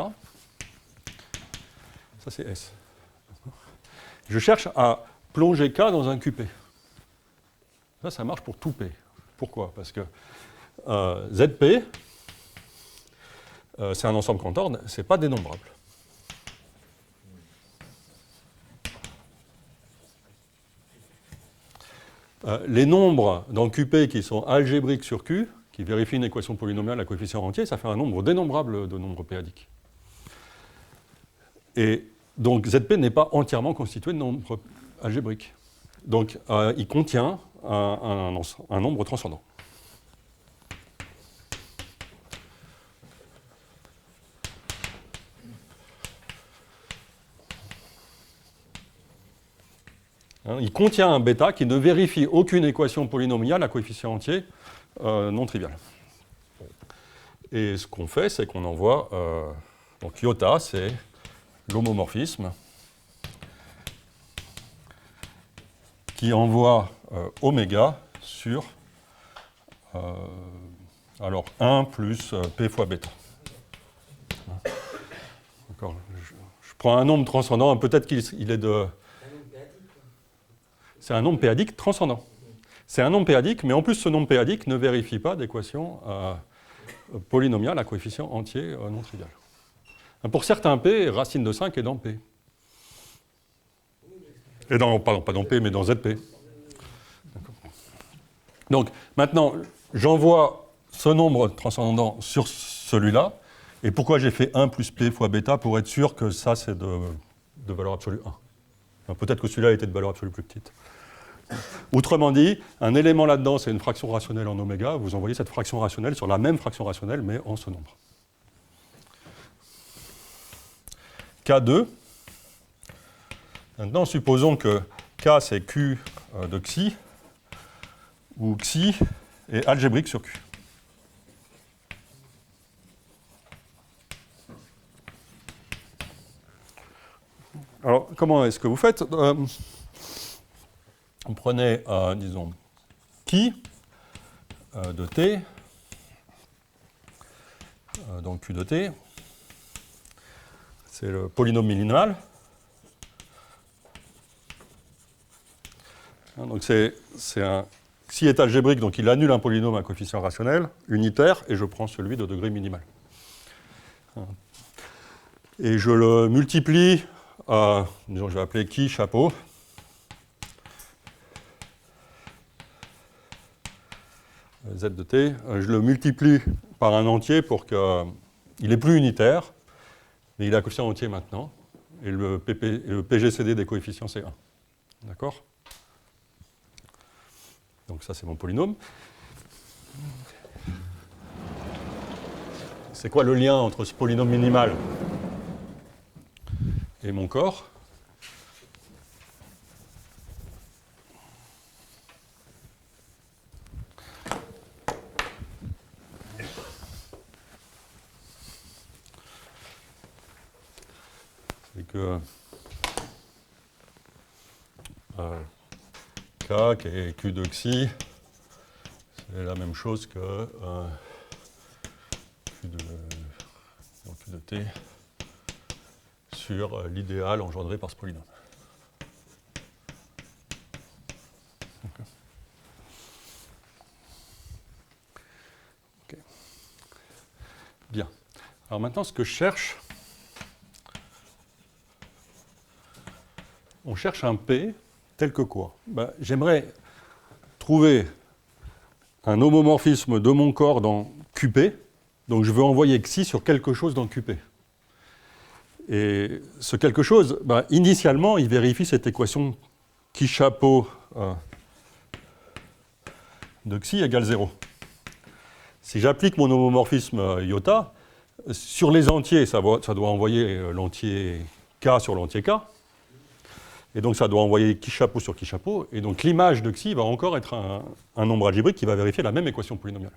[SPEAKER 1] Ça, c'est S. Je cherche à plonger K dans un QP. Ça marche pour tout P. Pourquoi? Parce que ZP, c'est un ensemble Cantor, ce n'est pas dénombrable. Les nombres dans QP qui sont algébriques sur Q, qui vérifient une équation polynomiale à coefficient entier, ça fait un nombre dénombrable de nombres péadiques. Et donc ZP n'est pas entièrement constitué de nombres algébriques. Donc il contient un nombre transcendant. Il contient un bêta qui ne vérifie aucune équation polynomiale à coefficient entier non trivial. Et ce qu'on fait, c'est qu'on envoie... donc iota, c'est l'homomorphisme qui envoie oméga sur alors 1 plus p fois bêta. D'accord. Je prends un nombre transcendant, peut-être qu'il est de... C'est un nombre péadique transcendant. C'est un nombre péadique, mais en plus, ce nombre péadique ne vérifie pas d'équation polynomiale à coefficient entier non trivial. Pour certains P, racine de 5 est dans P. Et dans, pardon, pas dans P, mais dans ZP. Donc, maintenant, j'envoie ce nombre transcendant sur celui-là. Et pourquoi j'ai fait 1 plus P fois bêta? Pour être sûr que ça, c'est de valeur absolue 1. Enfin, peut-être que celui-là était de valeur absolue plus petite. Autrement dit, un élément là-dedans, c'est une fraction rationnelle en oméga. Vous envoyez cette fraction rationnelle sur la même fraction rationnelle, mais en ce nombre. K2. Maintenant, supposons que K, c'est Q de Xi, où Xi est algébrique sur Q. Alors, comment est-ce que vous faites? Vous prenez, disons, Qui de T, donc Q de T, c'est le polynôme minimal. Donc c'est un... Xi est algébrique, donc il annule un polynôme à coefficient rationnel, unitaire, et je prends celui de degré minimal. Et je le multiplie, disons, je vais appeler Qui chapeau. Z de T, je le multiplie par un entier pour qu'il n'est plus unitaire, mais il est à coefficient entier maintenant, et le PGCD des coefficients c'est 1. D'accord? Donc ça, c'est mon polynôme. C'est quoi le lien entre ce polynôme minimal et mon corps? C'est que K qui est Q de xi, c'est la même chose que Q de t sur l'idéal engendré par ce polynôme. Okay. Okay. Bien. Alors maintenant, ce que je cherche, on cherche un P tel que quoi? J'aimerais trouver un homomorphisme de mon corps dans QP, donc je veux envoyer xi sur quelque chose dans QP. Et ce quelque chose, initialement, il vérifie cette équation qui chapeau de xi égale 0. Si j'applique mon homomorphisme iota, sur les entiers, ça doit envoyer l'entier k sur l'entier k. Et donc ça doit envoyer qui chapeau sur qui chapeau. Et donc l'image de xi va encore être un nombre algébrique qui va vérifier la même équation polynomiale.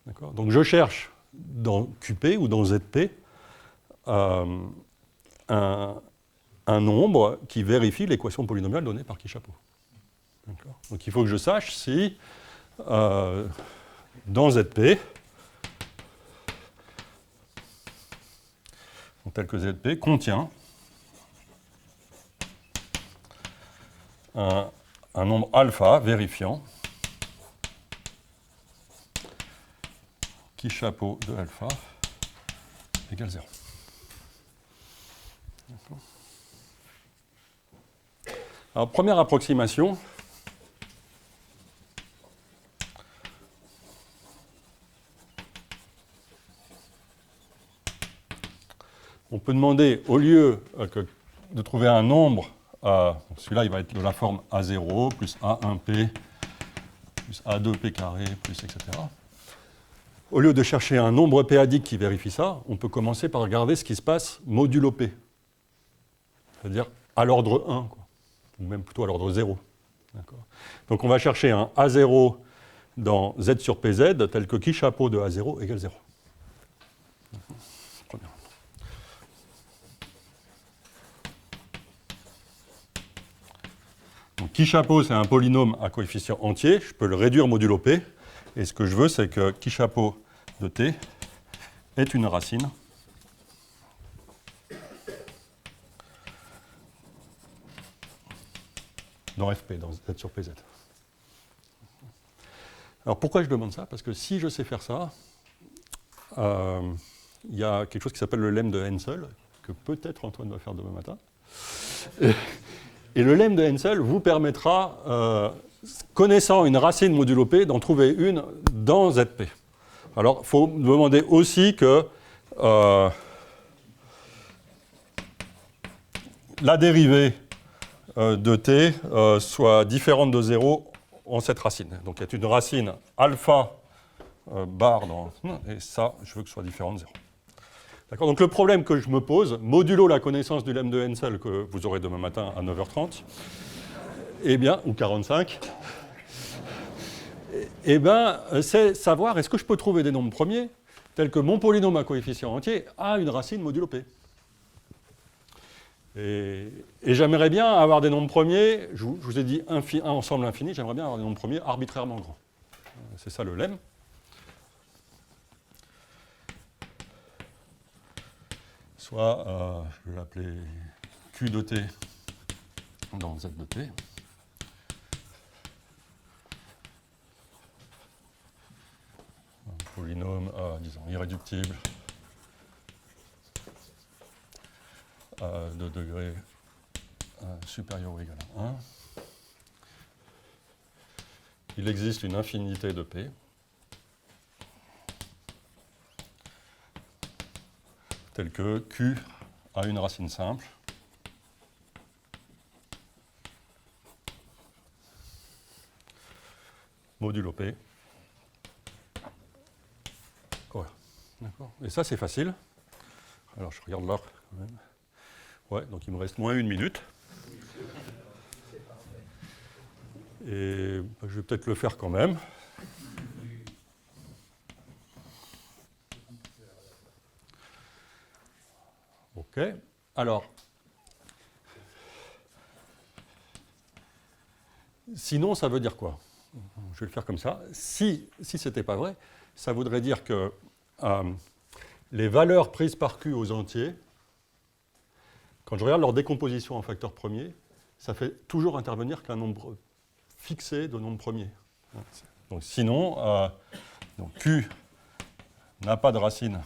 [SPEAKER 1] D'accord ? Donc je cherche dans QP ou dans ZP un nombre qui vérifie l'équation polynomiale donnée par qui chapeau. D'accord ? Donc il faut que je sache si dans ZP, tel que ZP contient un nombre alpha vérifiant qui chapeau de alpha égale 0. Alors, première approximation. On peut demander, au lieu de trouver un nombre, celui-là, il va être de la forme A0 plus A1P plus A2P carré plus etc. Au lieu de chercher un nombre p-adique qui vérifie ça, on peut commencer par regarder ce qui se passe modulo P. C'est-à-dire à l'ordre 1, quoi. Ou même plutôt à l'ordre 0. Donc on va chercher un A0 dans Z sur PZ tel que qui chapeau de A0 égale 0. Donc, qui chapeau, c'est un polynôme à coefficient entier. Je peux le réduire modulo P. Et ce que je veux, c'est que qui chapeau de T est une racine dans FP, dans Z sur PZ. Alors pourquoi je demande ça? Parce que si je sais faire ça, il y a quelque chose qui s'appelle le lemme de Hensel, que peut-être Antoine va faire demain matin. Et le lemme de Hensel vous permettra, connaissant une racine modulo P, d'en trouver une dans ZP. Alors, il faut demander aussi que la dérivée de T soit différente de 0 en cette racine. Donc, il y a une racine alpha bar dans... Et ça, je veux que ce soit différent de 0. D'accord ? Donc le problème que je me pose, modulo la connaissance du lemme de Hensel que vous aurez demain matin à 9h30, eh bien, ou 45, eh bien, c'est savoir est-ce que je peux trouver des nombres premiers tels que mon polynôme à coefficient entier a une racine modulo P. Et j'aimerais bien avoir des nombres premiers, je vous ai dit un ensemble infini, j'aimerais bien avoir des nombres premiers arbitrairement grands. C'est ça le lemme. Soit, je vais l'appeler Q de T dans Z de T. Un polynôme, disons, irréductible de degré supérieur ou égal à 1. Il existe une infinité de P. Tel que Q a une racine simple modulo P. Voilà. D'accord. Et ça, c'est facile. Alors, je regarde là quand même. Ouais, donc il me reste moins 1 minute. Et je vais peut-être le faire quand même. OK. Alors, sinon, ça veut dire quoi? Je vais le faire comme ça. Si ce n'était pas vrai, ça voudrait dire que les valeurs prises par Q aux entiers, quand je regarde leur décomposition en facteur premier, ça fait toujours intervenir qu'un nombre fixé de nombres premiers. Donc sinon, donc Q n'a pas de racine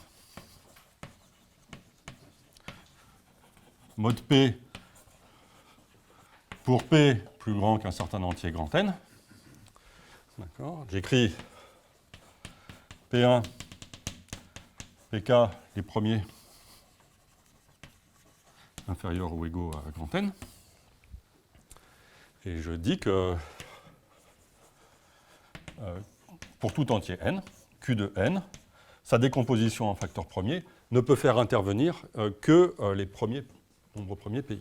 [SPEAKER 1] mod P pour P plus grand qu'un certain entier grand N. D'accord. J'écris P1, PK, les premiers inférieurs ou égaux à grand N. Et je dis que pour tout entier n, Q de n, sa décomposition en facteur premier ne peut faire intervenir que les nombres premiers PI.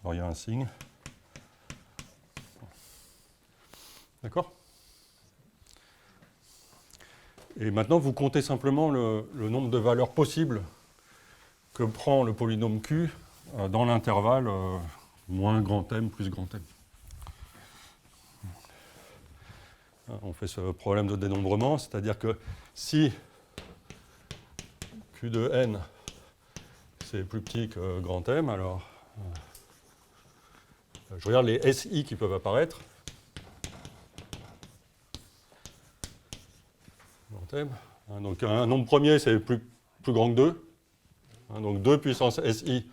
[SPEAKER 1] Alors il y a un signe. D'accord? Et maintenant, vous comptez simplement le nombre de valeurs possibles que prend le polynôme Q dans l'intervalle moins grand M plus grand M. On fait ce problème de dénombrement, c'est-à-dire que si Q de n c'est plus petit que grand M, alors je regarde les SI qui peuvent apparaître. Grand M. Donc un nombre premier c'est plus grand que 2. Donc 2 puissance SI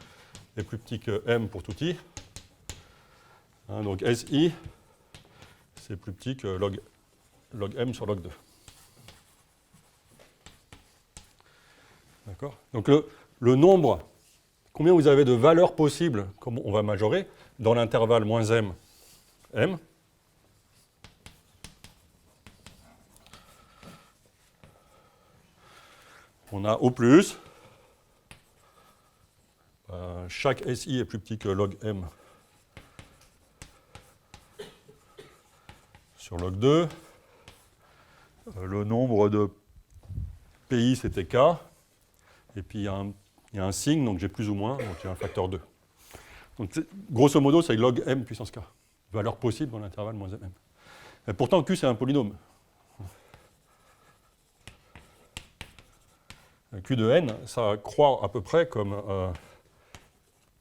[SPEAKER 1] est plus petit que M pour tout I. Donc SI, c'est plus petit que log M sur log 2. D'accord? Donc le nombre, combien vous avez de valeurs possibles, comme on va majorer, dans l'intervalle moins M, M. On a au plus, chaque SI est plus petit que log M sur log 2. Le nombre de PI, c'était K. Et puis, il y a un signe, donc j'ai plus ou moins, donc il y a un facteur 2. Donc, grosso modo, c'est log M puissance K. Valeur possible dans l'intervalle moins M. Et pourtant, Q, c'est un polynôme. Q de n, ça croît à peu près comme...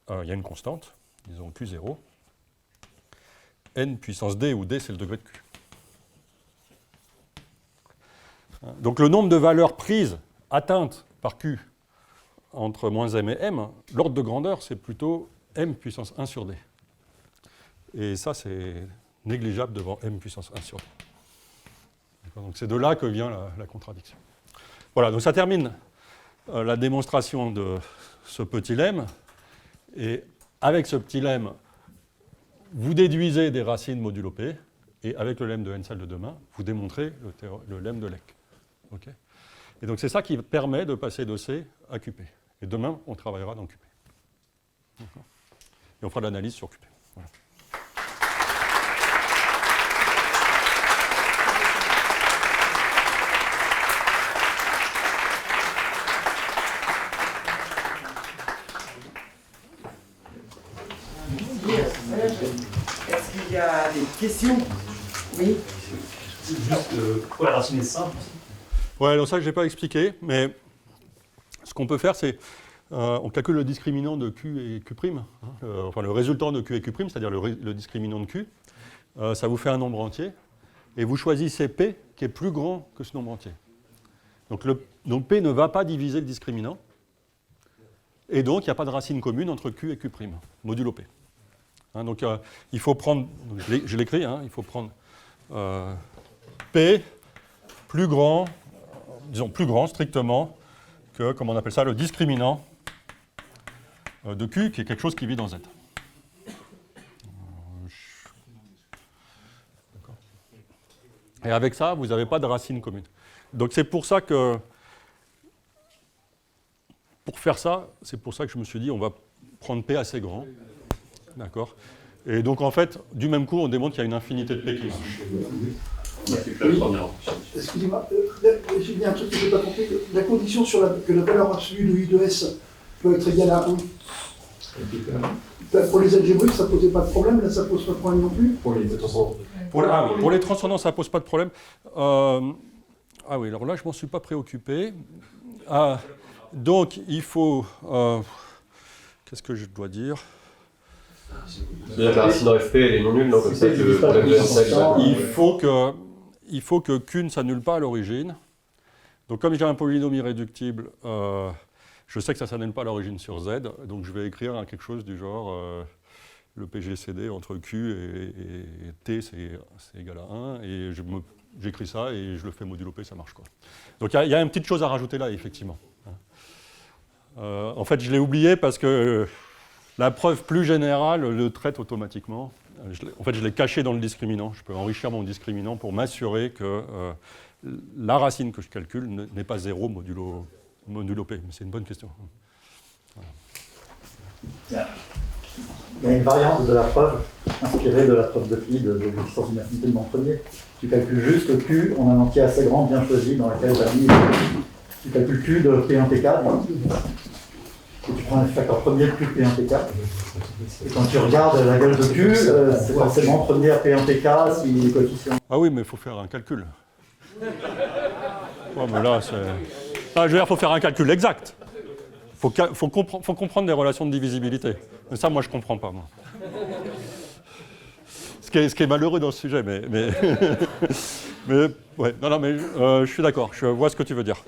[SPEAKER 1] il y a une constante, disons Q0. N puissance D, où D, c'est le degré de Q. Donc le nombre de valeurs prises, atteintes par Q entre moins M et M, l'ordre de grandeur, c'est plutôt M puissance 1 sur D. Et ça, c'est négligeable devant M puissance 1 sur D. Donc c'est de là que vient la contradiction. Voilà, donc ça termine la démonstration de ce petit lemme. Et avec ce petit lemme, vous déduisez des racines modulo P, et avec le lemme de Hensel de demain, vous démontrez le lemme de Leck. Okay. Et donc c'est ça qui permet de passer de C à QP. Et demain, on travaillera dans QP. Et on fera de l'analyse sur QP. Voilà.
[SPEAKER 5] Est-ce qu'il y a des questions? Oui.
[SPEAKER 4] Juste pourquoi la racine est simple?
[SPEAKER 1] Ouais, donc ça, je n'ai pas expliqué, mais ce qu'on peut faire, c'est on calcule le discriminant de Q et Q', enfin le résultant de Q et Q', c'est-à-dire le discriminant de Q. Ça vous fait un nombre entier, et vous choisissez P qui est plus grand que ce nombre entier. Donc P ne va pas diviser le discriminant, et donc il n'y a pas de racine commune entre Q et Q', modulo P. Donc il faut prendre, je l'écris, il faut prendre P plus grand, disons plus grand strictement que, comment on appelle ça, le discriminant de Q, qui est quelque chose qui vit dans Z. Et avec ça, vous n'avez pas de racine commune. Donc c'est pour ça que, pour faire ça, c'est pour ça que je me suis dit, on va prendre P assez grand. D'accord. Et donc en fait, du même coup, on démontre qu'il y a une infinité de P qui marche.
[SPEAKER 6] Excusez-moi, j'ai bien un truc que je n'ai pas compris. La condition sur que la valeur absolue de I de S peut être égale à 1. Pour les algébriques, ça ne posait pas de problème, là ça ne pose pas de problème non plus.
[SPEAKER 3] Pour les transcendants.
[SPEAKER 1] Pour les transcendants, ça ne pose pas de problème. Ah oui, alors là, je ne m'en suis pas préoccupé. Donc, il faut... qu'est-ce que je dois dire?
[SPEAKER 3] C'est-à-dire que la racine en FP, elle est non nulle, non? Comme ça, le problème de
[SPEAKER 1] il faut que Q ne s'annule pas à l'origine. Donc, comme j'ai un polynôme irréductible, je sais que ça ne s'annule pas à l'origine sur Z, donc je vais écrire quelque chose du genre le PGCD entre Q et T, c'est égal à 1, et j'écris ça et je le fais modulo P, ça marche, quoi. Donc il y a une petite chose à rajouter là, effectivement. En fait, je l'ai oublié parce que la preuve plus générale le traite automatiquement. En fait, je l'ai caché dans le discriminant. Je peux enrichir mon discriminant pour m'assurer que la racine que je calcule n'est pas 0 modulo P. Mais c'est une bonne question.
[SPEAKER 4] Il y a une variante de la preuve inspirée de la preuve de Phi de l'existence d'une infinité de nombres premiers. Tu calcules juste Q en un entier assez grand bien choisi dans lequel tu as mis. Tu calcules Q de P1TK. Et tu prends un facteur premier de Q de P1TK. Et quand tu regardes la gueule de Q, c'est forcément premier à P1TK si les coefficients.
[SPEAKER 1] Ah oui, mais il faut faire un calcul. Ouais, mais là, c'est... je veux dire, il faut faire un calcul exact. Il faut comprendre les relations de divisibilité. Mais ça, moi, je ne comprends pas, moi. Ce qui est malheureux dans ce sujet, mais ouais, non, mais je suis d'accord, je vois ce que tu veux dire.